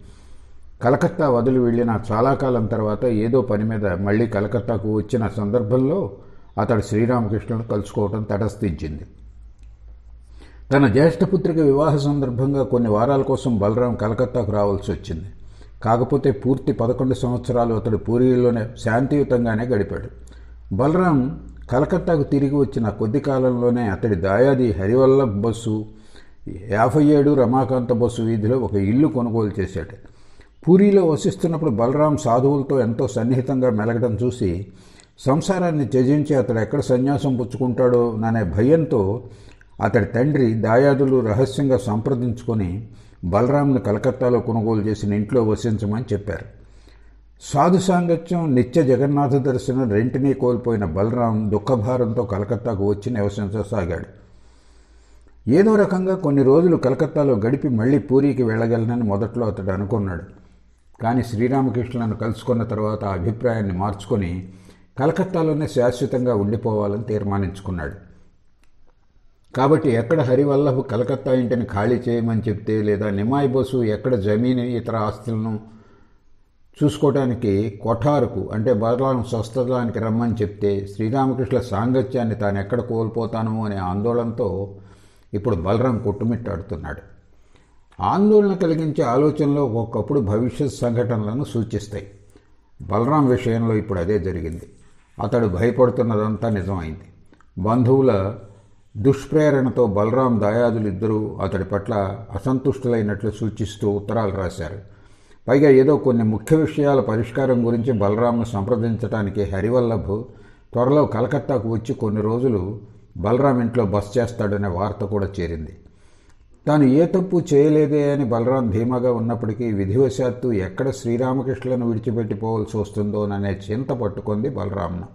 కలకత్తా వదిలి వెళ్ళిన చాలా కాలం తర్వాత ఏదో పని మీద మళ్ళీ కలకత్తాకు వచ్చిన సందర్భంలో అతడు శ్రీరామకృష్ణులను కలుసుకోవడం తటస్థించింది. తన జ్యేష్ఠపుత్రిక వివాహ సందర్భంగా కొన్ని వారాల కోసం బలరాం కలకత్తాకు రావాల్సి వచ్చింది. కాకపోతే పూర్తి 11 సంవత్సరాలు అతడు పూరీలోనే శాంతియుతంగానే గడిపాడు. బలరాం కలకత్తాకు తిరిగి వచ్చిన కొద్ది కాలంలోనే అతడి దాయాది హరివల్లభ్ బస్సు 57 రమాకాంత బస్సు వీధిలో ఒక ఇల్లు కొనుగోలు చేశాడు. పూరీలో వసిస్తున్నప్పుడు బలరాం సాధువులతో ఎంతో సన్నిహితంగా మెలగడం చూసి సంసారాన్ని త్యజించి అతడు ఎక్కడ సన్యాసం పుచ్చుకుంటాడో అనే భయంతో అతడి తండ్రి దాయాదులు రహస్యంగా సంప్రదించుకొని బలరాంను కలకత్తాలో కొనుగోలు చేసిన ఇంట్లో వసించమని చెప్పారు. సాధు సాంగత్యం, నిత్య జగన్నాథ దర్శనం రెంటినీ కోల్పోయిన బలరాం దుఃఖభారంతో కలకత్తాకు వచ్చి నివసించసాగాడు. ఏదో రకంగా కొన్ని రోజులు కలకత్తాలో గడిపి మళ్లీ పూరీకి వెళ్ళగలనని మొదట్లో అతడు అనుకున్నాడు. కానీ శ్రీరామకృష్ణులను కలుసుకున్న తర్వాత ఆ అభిప్రాయాన్ని మార్చుకొని కలకత్తాలోనే శాశ్వతంగా ఉండిపోవాలని తీర్మానించుకున్నాడు. కాబట్టి ఎక్కడ హరివల్లభ్ కలకత్తా ఇంటిని ఖాళీ చేయమని చెప్తే, లేదా నిమాయి బసు ఎక్కడ జమీను ఇతర ఆస్తులను చూసుకోవటానికి కొఠారుకు అంటే బలరాం స్వస్థలానికి రమ్మని చెప్తే, శ్రీరామకృష్ణ సాంగత్యాన్ని తాను ఎక్కడ కోల్పోతాను అనే ఆందోళనతో ఇప్పుడు బలరాం కొట్టుమిట్టాడుతున్నాడు. ఆందోళన కలిగించే ఆలోచనలో ఒక్కొక్కప్పుడు భవిష్యత్ సంఘటనలను సూచిస్తాయి. బలరాం విషయంలో ఇప్పుడు అదే జరిగింది. అతడు భయపడుతున్నదంతా నిజమైంది. బంధువుల దుష్ప్రేరణతో బలరాం దాయాదులిద్దరూ అతడి పట్ల అసంతుష్టులైనట్లు సూచిస్తూ ఉత్తరాలు రాశారు. పైగా ఏదో కొన్ని ముఖ్య విషయాల పరిష్కారం గురించి బలరాంను సంప్రదించడానికి హరివల్లభ్ త్వరలో కలకత్తాకు వచ్చి కొన్ని రోజులు బలరాం ఇంట్లో బస చేస్తాడనే వార్త కూడా చేరింది. తాను ఏ తప్పు చేయలేదే అని బలరాం ధీమాగా ఉన్నప్పటికీ విధివశాత్తు ఎక్కడ శ్రీరామకృష్ణులను విడిచిపెట్టిపోవలసి వస్తుందోననే చింత పట్టుకుంది బలరాంను.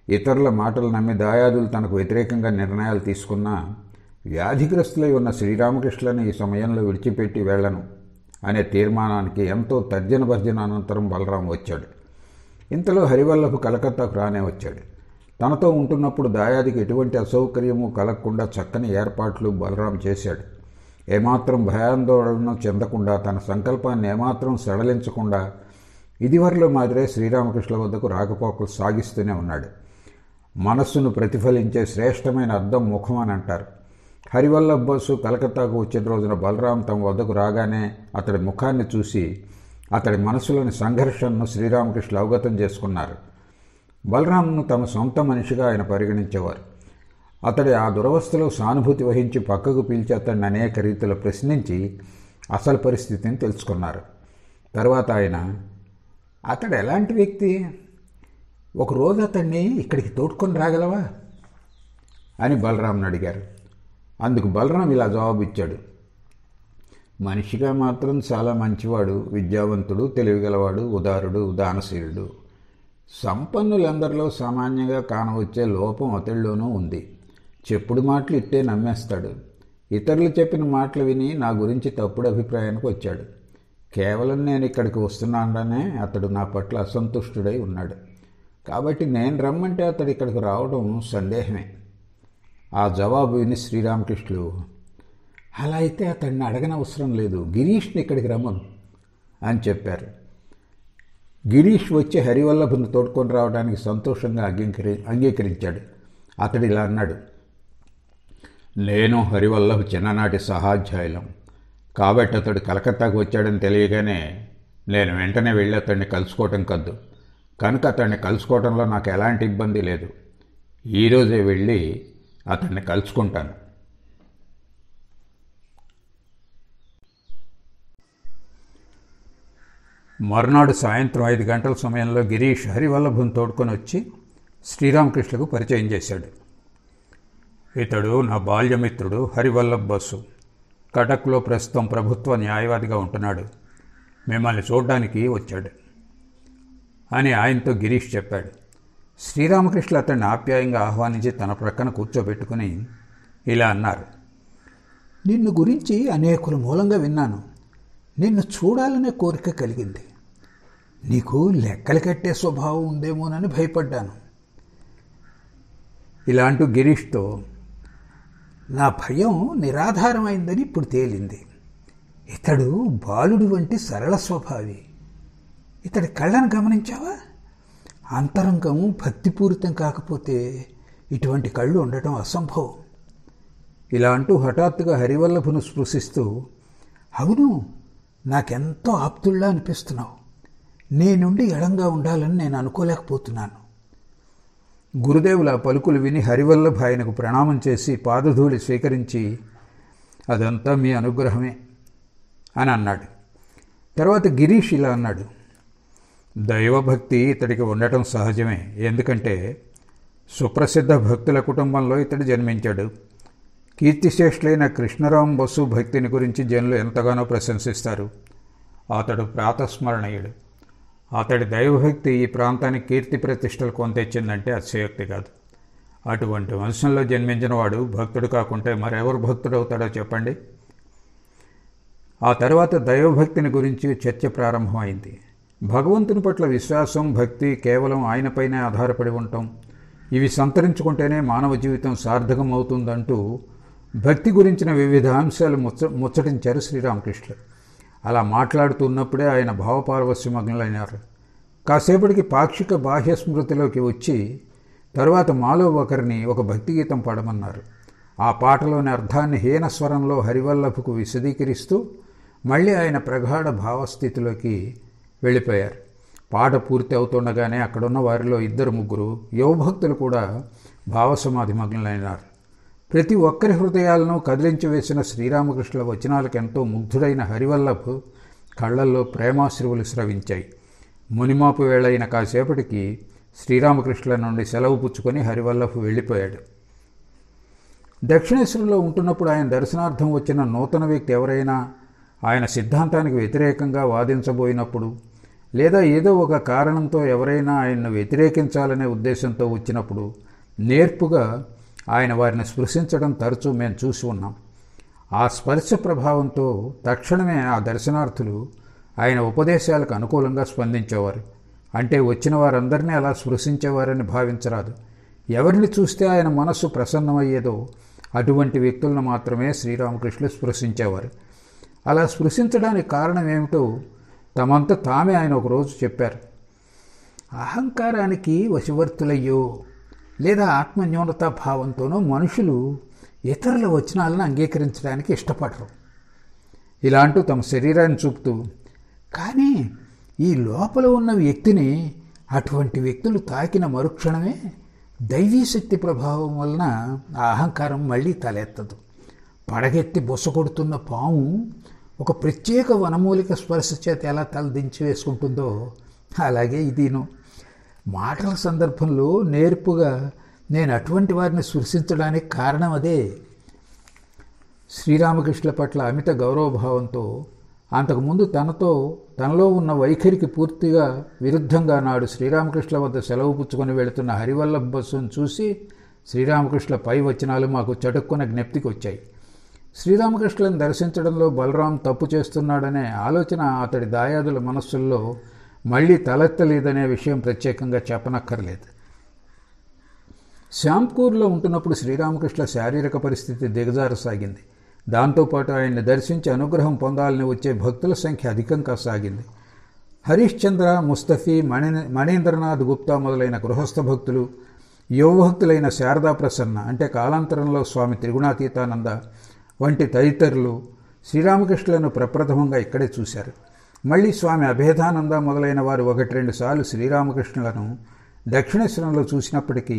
ఇతరుల మాటలు నమ్మి దాయాదులు తనకు వ్యతిరేకంగా నిర్ణయాలు తీసుకున్నా వ్యాధిగ్రస్తులై ఉన్న శ్రీరామకృష్ణులను ఈ సమయంలో విడిచిపెట్టి వెళ్ళను అనే తీర్మానానికి ఎంతో తర్జన భర్జన అనంతరం బలరాం వచ్చాడు. ఇంతలో హరివల్లభ్ కలకత్తాకు రానే వచ్చాడు. తనతో ఉంటున్నప్పుడు దాయాదికి ఎటువంటి అసౌకర్యము కలగకుండా చక్కని ఏర్పాట్లు బలరాం చేశాడు. ఏమాత్రం భయాందోళన చెందకుండా, తన సంకల్పాన్ని ఏమాత్రం సడలించకుండా ఇదివరలో మాదిరే శ్రీరామకృష్ణ వద్దకు రాకపోకలు సాగిస్తూనే ఉన్నాడు. మనస్సును ప్రతిఫలించే శ్రేష్టమైన అద్దం ముఖం అని అంటారు. హరివల్లభ్ బస్సు కలకత్తాకు వచ్చిన రోజున బలరాం తమ వద్దకు రాగానే అతడి ముఖాన్ని చూసి అతడి మనసులోని సంఘర్షణను శ్రీరామకృష్ణ అవగతం చేసుకున్నారు. బలరాంను తమ సొంత మనిషిగా ఆయన పరిగణించేవారు. అతడి ఆ దురవస్థలో సానుభూతి వహించి పక్కకు పిలిచి అతడిని అనేక రీతిలో ప్రశ్నించి అసలు పరిస్థితిని తెలుసుకున్నారు. తర్వాత ఆయన, అతడు ఎలాంటి వ్యక్తి, ఒకరోజు అతన్ని ఇక్కడికి తోడుకొని రాగలవా అని బలరాంను అడిగారు. అందుకు బలరాం ఇలా జవాబిచ్చాడు: మనిషిగా మాత్రం చాలా మంచివాడు, విద్యావంతుడు, తెలివిగలవాడు, ఉదారుడు, దానశీలుడు. సంపన్నులందరిలో సామాన్యంగా కానవచ్చే లోపం అతడిలోనూ ఉంది. చెప్పుడు మాటలు ఇట్టే నమ్మేస్తాడు. ఇతరులు చెప్పిన మాటలు విని నా గురించి తప్పుడు అభిప్రాయానికి వచ్చాడు. కేవలం నేను ఇక్కడికి వస్తున్నాననే అతడు నా పట్ల అసంతుష్టుడై ఉన్నాడు. కాబట్టి నేను రమ్మంటే అతడు ఇక్కడికి రావడం సందేహమే. ఆ జవాబు విని శ్రీరామకృష్ణులు, అలా అయితే అతడిని అడగనవసరం లేదు, గిరీష్ని ఇక్కడికి రమ్మను అని చెప్పారు. గిరీష్ వచ్చి హరివల్లభ్ను తోడుకొని రావడానికి సంతోషంగా అంగీకరించాడు. అతడు ఇలా అన్నాడు: నేను హరివల్లభ్ చిన్ననాటి సహాధ్యాయులం. కాబట్టి అతడు కలకత్తాకు వచ్చాడని తెలియగానే నేను వెంటనే వెళ్ళి అతన్ని కలుసుకోవటం కద్దు. కనుక అతన్ని కలుసుకోవటంలో నాకు ఎలాంటి ఇబ్బంది లేదు. ఈరోజే వెళ్ళి అతన్ని కలుసుకుంటాను. మర్నాడు సాయంత్రం 5 గంటల సమయంలో గిరీష్ హరివల్లభ్ను తోడుకొని వచ్చి శ్రీరామకృష్ణకు పరిచయం చేశాడు. ఇతడు నా బాల్యమిత్రుడు హరివల్లభ్ బసు. కటక్లో ప్రస్తుతం ప్రభుత్వ న్యాయవాదిగా ఉంటున్నాడు. మిమ్మల్ని చూడడానికి వచ్చాడు అని ఆయనతో గిరీష్ చెప్పాడు. శ్రీరామకృష్ణ అతన్ని ఆప్యాయంగా ఆహ్వానించి తన ప్రక్కన కూర్చోబెట్టుకుని ఇలా అన్నారు:
నిన్ను గురించి అనేకుల మూలంగా విన్నాను. నిన్ను చూడాలనే కోరిక కలిగింది. నీకు లెక్కలు కట్టే స్వభావం ఉందేమోనని భయపడ్డాను.
ఇలా అంటూ గిరీష్తో,
నా భయం నిరాధారమైందని ఇప్పుడు తేలింది. ఇతడు బాలుడి వంటి సరళ స్వభావి. ఇతడి కళ్ళను గమనించావా? అంతరంగం భక్తిపూరితం కాకపోతే ఇటువంటి కళ్ళు ఉండటం అసంభవం.
ఇలా అంటూ హఠాత్తుగా హరివల్లభను స్పృశిస్తూ,
అవును, నాకెంతో ఆప్తుల్లా అనిపిస్తున్నావు. నీ నుండి ఎడంగా ఉండాలని నేను అనుకోలేకపోతున్నాను.
గురుదేవుల పలుకులు విని హరివల్లభ ఆయనకు ప్రణామం చేసి పాదధూళి స్వీకరించి, అదంతా మీ అనుగ్రహమే అని అన్నాడు. తర్వాత గిరీష్ ఇలా అన్నాడు, దైవభక్తి ఇతడికి ఉండటం సహజమే. ఎందుకంటే సుప్రసిద్ధ భక్తుల కుటుంబంలో ఇతడు జన్మించాడు. కీర్తిశ్రేష్ఠులైన కృష్ణరాం బసు భక్తిని గురించి జనులు ఎంతగానో ప్రశంసిస్తారు. అతడు ప్రాతస్మరణీయుడు. అతడి దైవభక్తి ఈ ప్రాంతానికి కీర్తి ప్రతిష్టలు కొంతెచ్చిందంటే అతిశయోక్తి కాదు. అటువంటి వంశంలో జన్మించిన వాడు భక్తుడు కాకుంటే మరెవరు భక్తుడవుతాడో చెప్పండి. ఆ తర్వాత దైవభక్తిని గురించి చర్చ ప్రారంభమైంది. భగవంతుని పట్ల విశ్వాసం, భక్తి కేవలం ఆయనపైనే ఆధారపడి ఉండటం, ఇవి సంతరించుకుంటేనే మానవ జీవితం సార్థకం అవుతుందంటూ భక్తి గురించిన వివిధ అంశాలు ముచ్చటించారు శ్రీరామకృష్ణులు. అలా మాట్లాడుతున్నప్పుడే ఆయన భావపారవస్యమగ్నులైనారు. కాసేపటికి పాక్షిక బాహ్య స్మృతిలోకి వచ్చి తరువాత మాలో ఒకరిని ఒక భక్తి గీతం పాడమన్నారు. ఆ పాటలోని అర్థాన్ని హీనస్వరంలో హరివల్లభకు విశదీకరిస్తూ మళ్ళీ ఆయన ప్రగాఢ భావస్థితిలోకి వెళ్ళిపోయారు. పాట పూర్తి అవుతుండగానే అక్కడున్న వారిలో 2-3 యువభక్తులు కూడా భావసమాధి మగ్నులైనారు. ప్రతి ఒక్కరి హృదయాలను కదిలించి వేసిన శ్రీరామకృష్ణుల వచనాలకు ఎంతో ముగ్ధుడైన హరివల్లభ్ కళ్లల్లో ప్రేమాశ్రువులు స్రవించాయి. మునిమాపు వేళైన కాసేపటికి శ్రీరామకృష్ణుల నుండి సెలవు పుచ్చుకొని హరివల్లభ్ వెళ్ళిపోయాడు. దక్షిణేశ్వరంలో ఉంటున్నప్పుడు ఆయన దర్శనార్థం వచ్చిన నూతన వ్యక్తి ఎవరైనా ఆయన సిద్ధాంతానికి వ్యతిరేకంగా వాదించబోయినప్పుడు, లేదా ఏదో ఒక కారణంతో ఎవరైనా ఆయన్ను వ్యతిరేకించాలనే ఉద్దేశంతో వచ్చినప్పుడు నేర్పుగా ఆయన వారిని స్పృశించడం తరచూ మేము చూసి ఉన్నాం. ఆ స్పర్శ ప్రభావంతో తక్షణమే ఆ దర్శనార్థులు ఆయన ఉపదేశాలకు అనుకూలంగా స్పందించేవారు. అంటే వచ్చిన వారందరినీ అలా స్పృశించేవారని భావించరాదు. ఎవరిని చూస్తే ఆయన మనస్సు ప్రసన్నమయ్యేదో అటువంటి వ్యక్తులను మాత్రమే శ్రీరామకృష్ణులు స్పృశించేవారు. అలా స్పృశించడానికి కారణం ఏమిటో తమంత తామే ఆయన ఒకరోజు చెప్పారు. అహంకారానికి వశవర్తులయ్యో లేదా ఆత్మన్యూనతా భావంతోనో మనుషులు ఇతరుల వచనాలను అంగీకరించడానికి ఇష్టపడరు. ఇలా అంటూ తమ శరీరాన్ని చూపుతూ, కానీ ఈ లోపల ఉన్న వ్యక్తిని అటువంటి వ్యక్తులు తాకిన మరుక్షణమే దైవీశక్తి ప్రభావం వలన ఆ అహంకారం మళ్ళీ తలెత్తదు. పడగెత్తి బొస కొడుతున్న పాము ఒక ప్రత్యేక వనమూలిక స్పర్శ చేత ఎలా తలదించి వేసుకుంటుందో అలాగే ఇదిను. మాటల సందర్భంలో నేర్పుగా నేను అటువంటి వారిని స్పృశించడానికి కారణం అదే. శ్రీరామకృష్ణుల పట్ల అమిత గౌరవభావంతో అంతకుముందు తనలో ఉన్న వైఖరికి పూర్తిగా విరుద్ధంగా నాడు శ్రీరామకృష్ణుల వద్ద సెలవు పుచ్చుకొని వెళుతున్న హరివల్లభ బస్సును చూసి శ్రీరామకృష్ణుల పై వచనాలు మాకు చటుక్కున జ్ఞప్తికి వచ్చాయి. శ్రీరామకృష్ణులను దర్శించడంలో బలరాం తప్పు చేస్తున్నాడనే ఆలోచన అతడి దాయాదుల మనస్సుల్లో మళ్లీ తలెత్తలేదనే విషయం ప్రత్యేకంగా చెప్పనక్కర్లేదు. శ్యాంపూర్లో ఉంటున్నప్పుడు శ్రీరామకృష్ణుల శారీరక పరిస్థితి దిగజారసాగింది. దాంతోపాటు ఆయన్ని దర్శించి అనుగ్రహం పొందాలని వచ్చే భక్తుల సంఖ్య అధికం కాసాగింది. హరిశ్చంద్ర, ముస్తఫీ, మణీంద్రనాథ్ గుప్తా మొదలైన గృహస్థ భక్తులు, యువభక్తులైన శారదా ప్రసన్న అంటే కాలాంతరంలో స్వామి త్రిగుణాతీతానంద వంటి తదితరులు శ్రీరామకృష్ణులను ప్రప్రథమంగా ఇక్కడే చూశారు. మళ్ళీ స్వామి అభేదానంద మొదలైన వారు 1-2 సార్లు శ్రీరామకృష్ణులను దక్షిణేశ్వరంలో చూసినప్పటికీ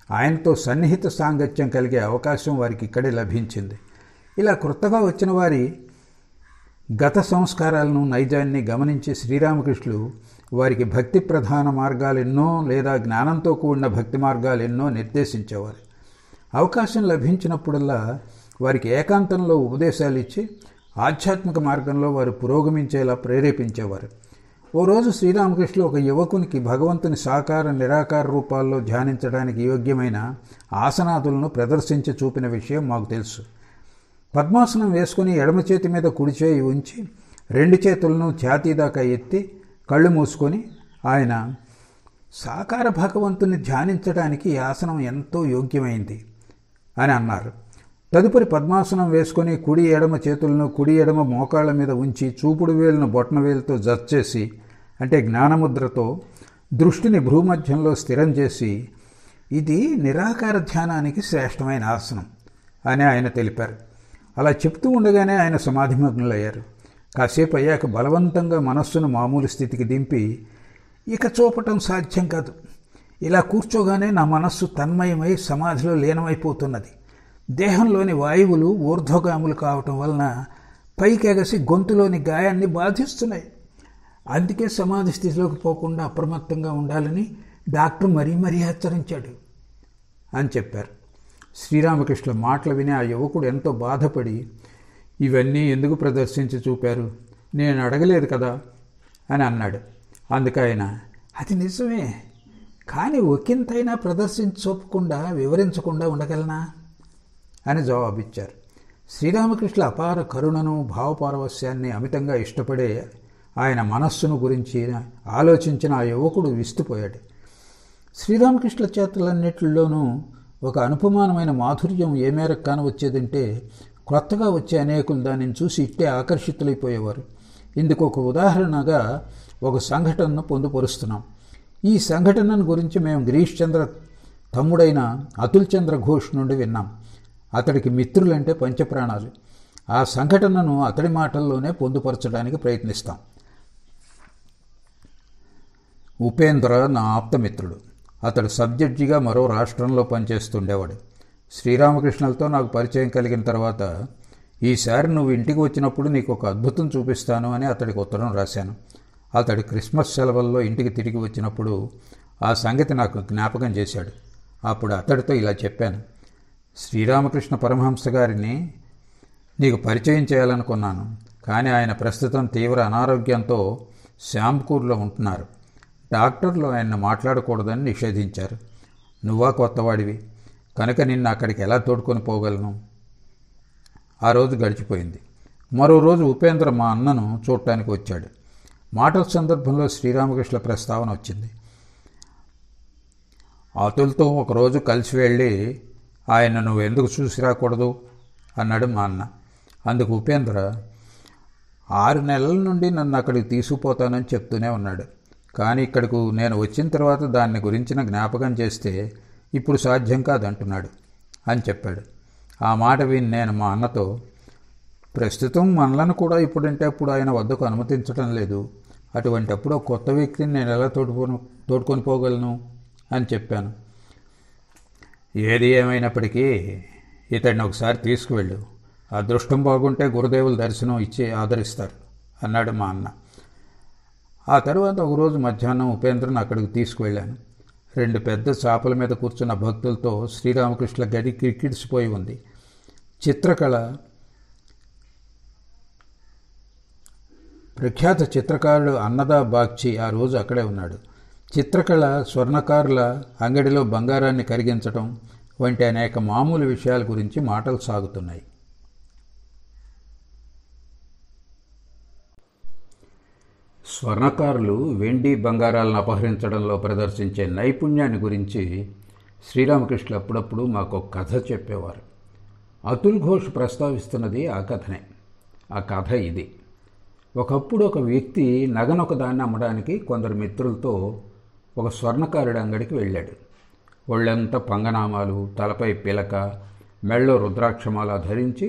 ఆయనతో సన్నిహిత సాంగత్యం కలిగే అవకాశం వారికి ఇక్కడే లభించింది. ఇలా క్రొత్తగా వచ్చిన వారి గత సంస్కారాలను, నైజాన్ని గమనించి శ్రీరామకృష్ణులు వారికి భక్తి ప్రధాన మార్గాలెన్నో లేదా జ్ఞానంతో కూడిన భక్తి మార్గాలెన్నో నిర్దేశించేవారు. అవకాశం లభించినప్పుడల్లా వారికి ఏకాంతంలో ఉపదేశాలు ఇచ్చి ఆధ్యాత్మిక మార్గంలో వారు పురోగమించేలా ప్రేరేపించేవారు. ఓ రోజు శ్రీరామకృష్ణులు ఒక యువకునికి భగవంతుని సాకార నిరాకార రూపాల్లో ధ్యానించడానికి యోగ్యమైన ఆసనాదులను ప్రదర్శించి చూపిన విషయం మాకు తెలుసు. పద్మాసనం వేసుకుని ఎడమ చేతి మీద కుడి చేయి ఉంచి 2 చేతులను ఛాతీ దాకా ఎత్తి కళ్ళు మూసుకొని ఆయన సాకార భగవంతుని ధ్యానించడానికి ఈ ఆసనం ఎంతో యోగ్యమైంది అని అన్నారు. తదుపరి పద్మాసనం వేసుకొని కుడి ఎడమ చేతులను కుడి ఎడమ మోకాళ్ల మీద ఉంచి చూపుడు వేలును బొటన వేలుతో జచ్చేసి అంటే జ్ఞానముద్రతో దృష్టిని భ్రూమధ్యంలో స్థిరం చేసి ఇది నిరాకార ధ్యానానికి శ్రేష్టమైన ఆసనం అని ఆయన తెలిపారు. అలా చెప్తూ ఉండగానే ఆయన సమాధిమగ్నులయ్యారు.
కాసేపు అయ్యాక బలవంతంగా మనస్సును మామూలు స్థితికి దింపి, ఇక చూపటం సాధ్యం కాదు. ఇలా కూర్చోగానే నా మనస్సు తన్మయమై సమాధిలో లీనమైపోతున్నది. దేహంలోని వాయువులు ఊర్ధ్వగాములు కావటం వలన పైకెగసి గొంతులోని గాయాన్ని బాధిస్తున్నాయి. అందుకే సమాధి స్థితిలోకి పోకుండా అప్రమత్తంగా ఉండాలని డాక్టర్ మరీ హెచ్చరించాడు అని చెప్పారు. శ్రీరామకృష్ణ మాటలు విని ఆ యువకుడు ఎంతో బాధపడి, ఇవన్నీ ఎందుకు ప్రదర్శించి చూపారు, నేను అడగలేదు కదా అని అన్నాడు. అందుకైనా, అది నిజమే, కానీ ఒకంతైనా ప్రదర్శించి చూపకుండా వివరించకుండా ఉండగలనా అని జవాబిచ్చారు. శ్రీరామకృష్ణ అపార కరుణను భావపారవస్యాన్ని అమితంగా ఇష్టపడే ఆయన మనస్సును గురించి ఆలోచించిన ఆ యువకుడు విస్తుపోయాడు. శ్రీరామకృష్ణ చేతలన్నిటిలోనూ ఒక అనుపమానమైన మాధుర్యం ఏ మేరకు కానవచ్చేదంటే, క్రొత్తగా వచ్చే అనేకులు దానిని చూసి ఇట్టే ఆకర్షితులైపోయేవారు. ఇందుకు ఒక ఉదాహరణగా ఒక సంఘటనను పొందుపరుస్తున్నాం. ఈ సంఘటనను గురించి మేము గిరీష్ చంద్ర తమ్ముడైన అతుల్ చంద్ర ఘోష్ నుండి విన్నాం. అతడికి మిత్రులంటే పంచప్రాణాలు. ఆ సంఘటనను అతడి మాటల్లోనే పొందుపరచడానికి ప్రయత్నిస్తాం. ఉపేంద్ర నా ఆప్తమిత్రుడు. అతడు సబ్జడ్జిగా మరో రాష్ట్రంలో పనిచేస్తుండేవాడు. శ్రీరామకృష్ణలతో నాకు పరిచయం కలిగిన తర్వాత, ఈసారి నువ్వు ఇంటికి వచ్చినప్పుడు నీకు ఒక అద్భుతం చూపిస్తాను అని అతడికి ఉత్తరం రాశాను. అతడు క్రిస్మస్ సెలవుల్లో ఇంటికి తిరిగి వచ్చినప్పుడు ఆ సంగతి నాకు జ్ఞాపకం చేశాడు. అప్పుడు అతడితో ఇలా చెప్పాను, శ్రీరామకృష్ణ పరమహంస గారిని నీకు పరిచయం చేయాలనుకున్నాను, కానీ ఆయన ప్రస్తుతం తీవ్ర అనారోగ్యంతో శ్యాంపూర్లో ఉంటున్నారు. డాక్టర్లు ఆయన్ని మాట్లాడకూడదని నిషేధించారు. నువ్వా కొత్తవాడివి కనుక నిన్ను అక్కడికి ఎలా తోడుకొని పోగలను. ఆ రోజు గడిచిపోయింది. మరో రోజు ఉపేంద్ర మా అన్నను చూడటానికి వచ్చాడు. మాటల సందర్భంలో శ్రీరామకృష్ణ ప్రస్తావన వచ్చింది. అతుల్తో ఒకరోజు కలిసి వెళ్ళి ఆయన నువ్వు ఎందుకు చూసి రాకూడదు అన్నాడు మా అన్న. అందుకు ఉపేంద్ర, 6 నెలల నుండి నన్ను అక్కడికి తీసుకుపోతానని చెప్తూనే ఉన్నాడు, కానీ ఇక్కడకు నేను వచ్చిన తర్వాత దాన్ని గురించిన జ్ఞాపకం చేస్తే ఇప్పుడు సాధ్యం కాదంటున్నాడు అని చెప్పాడు. ఆ మాట విని నేను మా అన్నతో, ప్రస్తుతం మనలను కూడా ఇప్పుడంటే అప్పుడు ఆయన వద్దకు అనుమతించడం లేదు, అటువంటప్పుడు ఒక కొత్త వ్యక్తిని నేను ఎలా తోడుకొని పోగలను అని చెప్పాను. ఏది ఏమైనప్పటికీ ఇతడిని ఒకసారి తీసుకువెళ్ళు, అదృష్టం బాగుంటే గురుదేవుల దర్శనం ఇచ్చి ఆదరిస్తారు అన్నాడు మా అన్న. ఆ తర్వాత ఒకరోజు మధ్యాహ్నం ఉపేంద్రను అక్కడికి తీసుకువెళ్ళాను. 2 పెద్ద చాపల మీద కూర్చున్న భక్తులతో శ్రీరామకృష్ణ గది కిక్కిడిసిపోయి ఉంది. చిత్రకళ ప్రఖ్యాత చిత్రకారుడు అన్నదా బాగ్చి ఆ రోజు అక్కడే ఉన్నాడు. చిత్రకళ, స్వర్ణకారుల అంగడిలో బంగారాన్ని కరిగించటం వంటి అనేక మామూలు విషయాల గురించి మాటలు సాగుతున్నాయి. స్వర్ణకారులు వెండి బంగారాలను అపహరించడంలో ప్రదర్శించే నైపుణ్యాన్ని గురించి శ్రీరామకృష్ణ అప్పుడప్పుడు మాకు ఒక కథ చెప్పేవారు. అతుల్ ఘోష్ ప్రస్తావిస్తున్నది ఆ కథనే. ఆ కథ ఇది. ఒకప్పుడు ఒక వ్యక్తి నగనొకదాన్ని అమ్మడానికి కొందరు మిత్రులతో ఒక స్వర్ణకారుడి అంగడికి వెళ్ళాడు. ఒళ్ళంతా పంగనామాలు, తలపై పిలక, మెళ్ళో రుద్రాక్షమాల ధరించి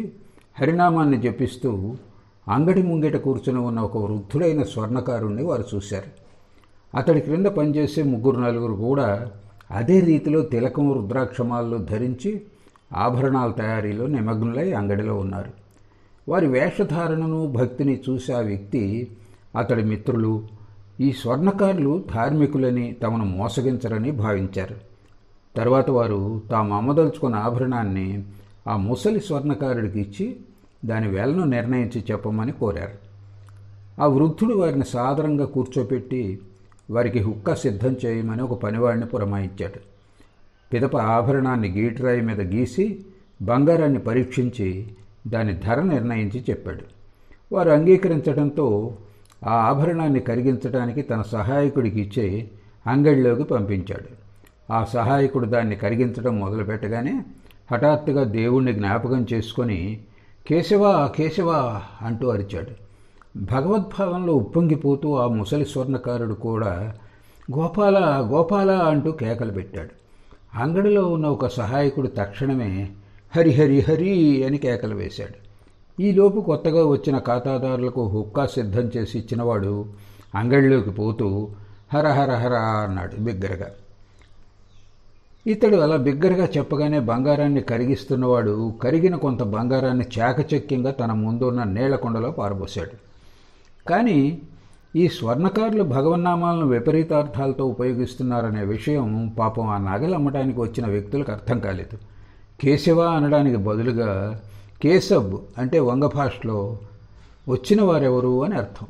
హరినామాన్ని జపిస్తూ అంగడి ముంగిట కూర్చుని ఉన్న ఒక వృద్ధుడైన స్వర్ణకారుణ్ణి వారు చూశారు. అతడి క్రింద పనిచేసే 3-4 కూడా అదే రీతిలో తిలకం, రుద్రాక్షమాలను ధరించి ఆభరణాల తయారీలో నిమగ్నులై అంగడిలో ఉన్నారు. వారి వేషధారణను, భక్తిని చూసి ఆ వ్యక్తి, అతడి మిత్రులు ఈ స్వర్ణకారులు ధార్మికులని, తమను మోసగించరని భావించారు. తర్వాత వారు తాము అమ్మదలుచుకున్న ఆభరణాన్ని ఆ ముసలి స్వర్ణకారుడికి ఇచ్చి దాని వేలను నిర్ణయించి చెప్పమని కోరారు. ఆ వృద్ధుడు వారిని సాదరంగా కూర్చోపెట్టి వారికి హుక్కా సిద్ధం చేయమని ఒక పనివాడిని పురమాయించాడు. పిదప ఆభరణాన్ని గీటురాయి మీద గీసి బంగారాన్ని పరీక్షించి దాని ధర నిర్ణయించి చెప్పాడు. వారు అంగీకరించడంతో ఆ ఆభరణాన్ని కరిగించడానికి తన సహాయకుడికి ఇచ్చి అంగడిలోకి పంపించాడు. ఆ సహాయకుడు దాన్ని కరిగించడం మొదలుపెట్టగానే హఠాత్తుగా దేవుణ్ణి జ్ఞాపకం చేసుకొని కేశవా కేశవా అంటూ అరిచాడు. భగవద్భావంలో ఉప్పొంగిపోతూ ఆ ముసలి స్వర్ణకారుడు కూడా గోపాల గోపాల అంటూ కేకలు పెట్టాడు. అంగడిలో ఉన్న ఒక సహాయకుడు తక్షణమే హరి హరి హరి అని కేకలు వేశాడు.
ఈలోపు కొత్తగా వచ్చిన ఖాతాదారులకు హుక్కా సిద్ధం చేసి ఇచ్చినవాడు అంగడిలోకి పోతూ హర హర హర అన్నాడు బిగ్గరగా. ఇతడు అలా బిగ్గరగా చెప్పగానే బంగారాన్ని కరిగిస్తున్నవాడు కరిగిన కొంత బంగారాన్ని చాకచక్యంగా తన ముందున్న నీళ్లకొండలో పారబోశాడు. కానీ ఈ స్వర్ణకారులు భగవన్నామాలను విపరీతార్థాలతో ఉపయోగిస్తున్నారనే విషయం పాపం ఆ నగలు అమ్మడానికి వచ్చిన వ్యక్తులకు అర్థం కాలేదు. కేశవ అనడానికి బదులుగా కేశబ్ అంటే వంగ భాషలో వచ్చిన వారెవరు అని అర్థం.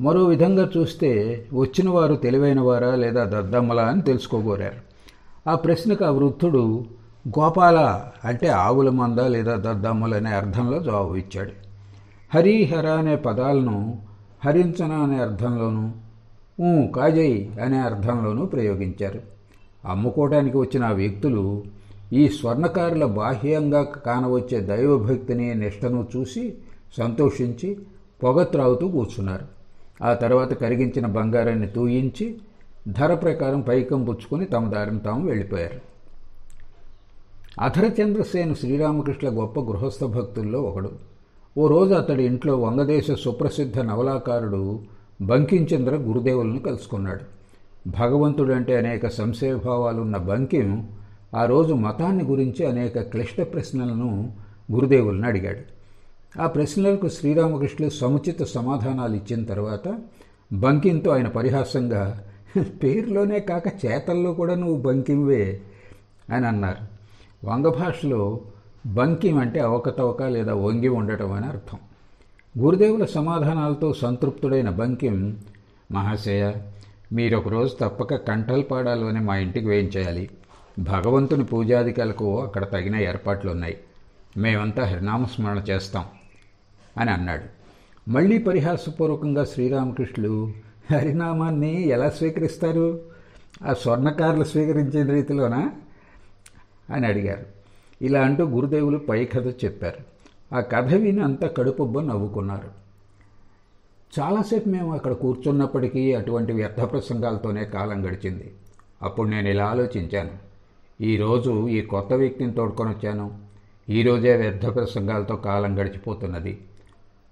మరో విధంగా చూస్తే వచ్చిన వారు తెలివైనవారా లేదా దద్దమ్మలా అని తెలుసుకోగోరారు. ఆ ప్రశ్నకు ఆ వృద్ధుడు గోపాల అంటే ఆవుల మంద లేదా దద్దమ్మలనే అర్థంలో జవాబు ఇచ్చాడు. హరిహర అనే పదాలను హరించన అనే అర్థంలోనూ కాజయ్ అనే అర్థంలోనూ ప్రయోగించారు. అమ్ముకోవడానికి వచ్చిన ఆ వ్యక్తులు ఈ స్వర్ణకారుల బాహ్యంగా కానవచ్చే దైవభక్తిని నిష్టను చూసి సంతోషించి పొగ త్రాగుతూ కూర్చున్నారు. ఆ తర్వాత కరిగించిన బంగారాన్ని తూయించి ధర ప్రకారం పైకం పుచ్చుకొని తమ దారిని తాము వెళ్ళిపోయారు. అధరచంద్రసేను శ్రీరామకృష్ణ గొప్ప గృహస్థ భక్తుల్లో ఒకడు. ఓ రోజు అతడి ఇంట్లో వంగదేశ సుప్రసిద్ధ నవలాకారుడు బంకించంద్ర గురుదేవులను కలుసుకున్నాడు. భగవంతుడంటే అనేక సంశయభావాలున్న బంకిం ఆ రోజు మతాన్ని గురించి అనేక క్లిష్ట ప్రశ్నలను గురుదేవులను అడిగాడు. ఆ ప్రశ్నలకు శ్రీరామకృష్ణులు సముచిత సమాధానాలు ఇచ్చిన తర్వాత బంకింతో ఆయన పరిహాసంగా పేరులోనే కాక చేతల్లో కూడా నువ్వు బంకింవే అని అన్నారు. వంగ భాషలో బంకిం అంటే అవకతవక లేదా వంగి ఉండటం అని అర్థం. గురుదేవుల సమాధానాలతో సంతృప్తుడైన బంకిం, మహాశయ మీరొక రోజు తప్పక కంఠల్పాడాలోనే మా ఇంటికి వేయించేయాలి. భగవంతుని పూజాదికలకు అక్కడ తగిన ఏర్పాట్లున్నాయి. మేమంతా హరినామస్మరణ చేస్తాం అని అన్నాడు. మళ్ళీ పరిహాసపూర్వకంగా శ్రీరామకృష్ణులు, హరినామాన్ని ఎలా స్వీకరిస్తారు? ఆ స్వర్ణకారులు స్వీకరించిన రీతిలోనా అని అడిగారు. ఇలా అంటూ గురుదేవులు పై కథ చెప్పారు. ఆ కథ విని అంతా కడుపుబ్బ నవ్వుకున్నారు. చాలాసేపు మేము అక్కడ కూర్చున్నప్పటికీ అటువంటి వ్యర్థ ప్రసంగాలతోనే కాలం గడిచింది. అప్పుడు నేను ఇలా ఆలోచించాను, ఈరోజు ఈ కొత్త వ్యక్తిని తోడుకొని వచ్చాను. ఈరోజే వ్యర్థ ప్రసంగాలతో కాలం గడిచిపోతున్నది.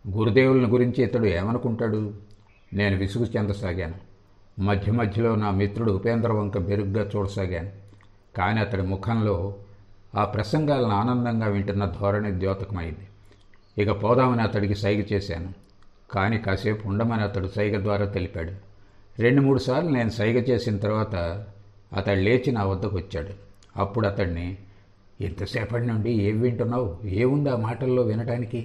గురుదేవులను గురించి ఇతడు ఏమనుకుంటాడు? నేను విసుగు చెందసాగాను. మధ్య మధ్యలో నా మిత్రుడు ఉపేంద్ర వంక బెరుగ్గా చూడసాగాను. కానీ అతడి ముఖంలో ఆ ప్రసంగాలను ఆనందంగా వింటున్న ధోరణి ద్యోతకమైంది. ఇక పోదామని అతడికి సైగ చేశాను. కానీ కాసేపు ఉండమని అతడు సైగ ద్వారా తెలిపాడు. 2-3 సార్లు నేను సైగ చేసిన తర్వాత అతడు లేచి నా వద్దకు వచ్చాడు. అప్పుడు అతడిని, ఇంతసేపటి నుండి ఏం వింటున్నావు? ఏముంది ఆ మాటల్లో వినటానికి?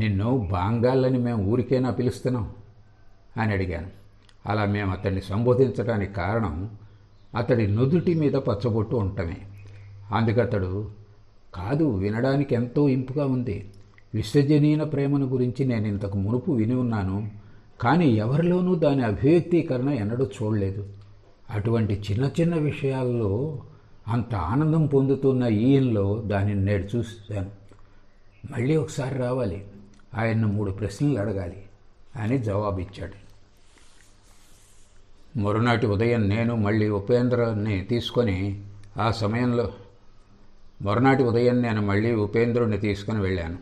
నిన్ను బాంగాళ్ళని మేము ఊరికేనా పిలుస్తున్నాం అని అడిగాను. అలా మేము అతన్ని సంబోధించడానికి కారణం అతడి నుదుటి మీద పచ్చబొట్టు ఉండటమే. అందుకతడు, కాదు, వినడానికి ఎంతో ఇంపుగా ఉంది. విశ్వజనీన ప్రేమను గురించి నేను ఇంతకు మునుపు విని ఉన్నాను, కానీ ఎవరిలోనూ దాని అభివ్యక్తీకరణ ఎన్నడూ చూడలేదు. అటువంటి చిన్న చిన్న విషయాల్లో అంత ఆనందం పొందుతున్న ఈయనలో దానిని నేడు చూశాను. మళ్ళీ ఒకసారి రావాలి, ఆయన్ను 3 ప్రశ్నలు అడగాలి అని జవాబిచ్చాడు. మరునాటి ఉదయం నేను మళ్ళీ ఉపేంద్రుడిని తీసుకొని వెళ్ళాను.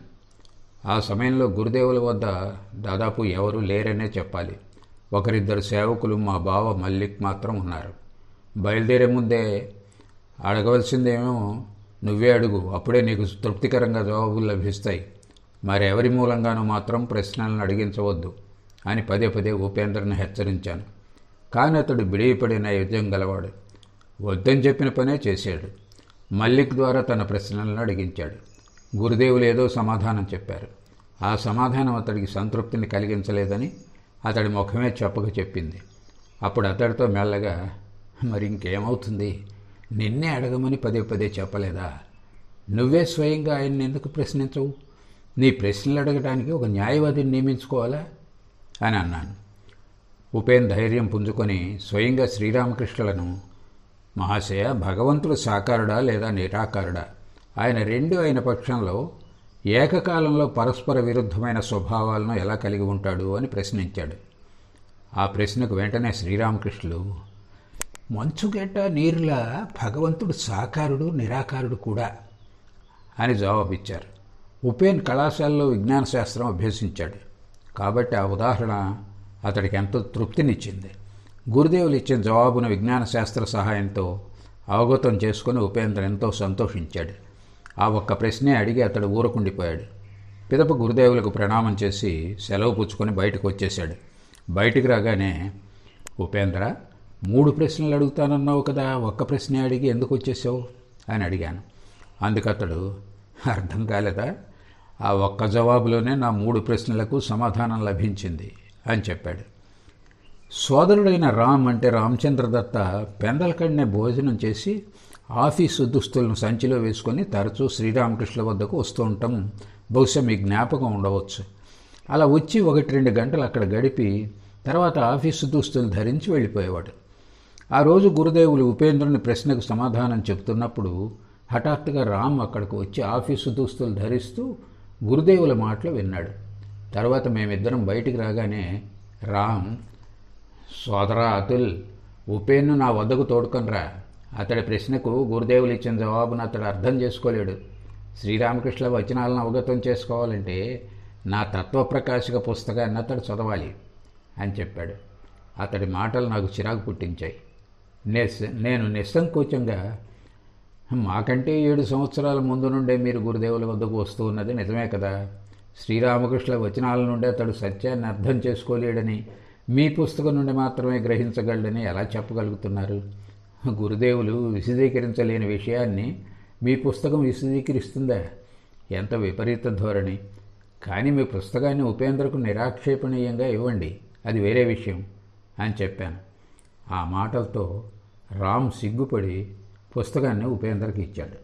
ఆ సమయంలో గురుదేవుల వద్ద దాదాపు ఎవరూ లేరనే చెప్పాలి. 1-2 సేవకులు, మా బావ మల్లిక్ మాత్రం ఉన్నారు. బయలుదేరే ముందే, అడగవలసిందేమో నువ్వే అడుగు, అప్పుడే నీకు తృప్తికరంగా జవాబులు లభిస్తాయి. మరెవరి మూలంగానూ మాత్రం ప్రశ్నలను అడిగించవద్దు అని పదే పదే ఉపేంద్రను హెచ్చరించాను. కానీ అతడు బిడియపడిన యుద్ధం గలవాడు. వద్దని చెప్పిన పనే చేశాడు. మల్లిక్ ద్వారా తన ప్రశ్నలను అడిగించాడు. గురుదేవులు ఏదో సమాధానం చెప్పారు. ఆ సమాధానం అతడికి సంతృప్తిని కలిగించలేదని అతడి ముఖమే చెప్పక చెప్పింది. అప్పుడు అతడితో మెల్లగా, మరి ఇంకేమవుతుంది, నిన్నే అడగమని పదే పదే చెప్పలేదా? నువ్వే స్వయంగా ఆయన్ని ఎందుకు ప్రశ్నించవు? నీ ప్రశ్నలు అడగడానికి ఒక న్యాయవాదిని నియమించుకోవాలా అని అన్నాను. ఉపేంద్ర ధైర్యం పుంజుకొని స్వయంగా శ్రీరామకృష్ణులను, మహాశయ, భగవంతుడు సాకారుడా లేదా నిరాకారుడా? ఆయన 2 అయిన పక్షంలో ఏకకాలంలో పరస్పర విరుద్ధమైన స్వభావాలను ఎలా కలిగి ఉంటాడు అని ప్రశ్నించాడు. ఆ ప్రశ్నకు వెంటనే శ్రీరామకృష్ణులు, మంచుగడ్డ నీరులా భగవంతుడు సాకారుడు నిరాకారుడు కూడా అని జవాబిచ్చారు. ఉపేన్ కళాశాలలో విజ్ఞాన శాస్త్రం అభ్యసించాడు కాబట్టి ఆ ఉదాహరణ అతడికి ఎంతో తృప్తినిచ్చింది. గురుదేవులు ఇచ్చిన జవాబును విజ్ఞాన శాస్త్ర సహాయంతో అవగతం చేసుకుని ఉపేంద్ర ఎంతో సంతోషించాడు. ఆ ఒక్క ప్రశ్నే అడిగి అతడు ఊరకుండిపోయాడు. పిదప గురుదేవులకు ప్రణామం చేసి సెలవు పుచ్చుకొని బయటకు వచ్చేశాడు. బయటికి రాగానే, ఉపేంద్ర, 3 ప్రశ్నలు అడుగుతానన్నావు కదా, ఒక్క ప్రశ్నే అడిగి ఎందుకు వచ్చేసావు అని అడిగాను. అందుకతడు, అర్థం కాలేదా, ఆ ఒక్క జవాబులోనే నా 3 ప్రశ్నలకు సమాధానం లభించింది అని చెప్పాడు. సోదరుడైన రామ్ అంటే రామచంద్రదత్త పెందలకడనే భోజనం చేసి ఆఫీసు దుస్తులను సంచిలో వేసుకొని తరచూ శ్రీరామకృష్ణ వద్దకు వస్తూ ఉండటం బహుశా మీ జ్ఞాపకం ఉండవచ్చు. అలా వచ్చి 1-2 గంటలు అక్కడ గడిపి తర్వాత ఆఫీసు దుస్తులు ధరించి వెళ్ళిపోయేవాడు. ఆ రోజు గురుదేవులు ఉపేంద్రుని ప్రశ్నకు సమాధానం చెబుతున్నప్పుడు హఠాత్తుగా రామ్ అక్కడికి వచ్చి ఆఫీసు దుస్తులు ధరిస్తూ గురుదేవుల మాటలు విన్నాడు. తర్వాత మేమిద్దరం బయటికి రాగానే రామ్, సోదరా అతుల్, ఉపేన్ను నా వద్దకు తోడుకొనిరా. అతడి ప్రశ్నకు గురుదేవులు ఇచ్చిన జవాబును అతడు అర్థం చేసుకోలేడు. శ్రీరామకృష్ణ వచనాలను అవగతం చేసుకోవాలంటే నా తత్వప్రకాశిక పుస్తకాన్ని అతడు చదవాలి అని చెప్పాడు. అతడి మాటలు నాకు చిరాకు పుట్టించాయి. నేను నిస్సంకోచంగా, మాకంటే 7 సంవత్సరాల ముందు నుండే మీరు గురుదేవుల వద్దకు వస్తూ ఉన్నది నిజమే కదా, శ్రీరామకృష్ణ వచనాల నుండి అతడు సత్యాన్ని అర్థం చేసుకోలేడని, మీ పుస్తకం నుండి మాత్రమే గ్రహించగలడని ఎలా చెప్పగలుగుతున్నారు? గురుదేవులు విశదీకరించలేని విషయాన్ని మీ పుస్తకం విశదీకరిస్తుందా? ఎంత విపరీత ధోరణి! కానీ మీ పుస్తకాన్ని ఉపేంద్రకు నిరాక్షేపణీయంగా ఇవ్వండి, అది వేరే విషయం అని చెప్పాను. ఆ మాటలతో రామ్ సిగ్గుపడి పుస్తకాన్ని ఉపేంద్రకి ఇచ్చాడు.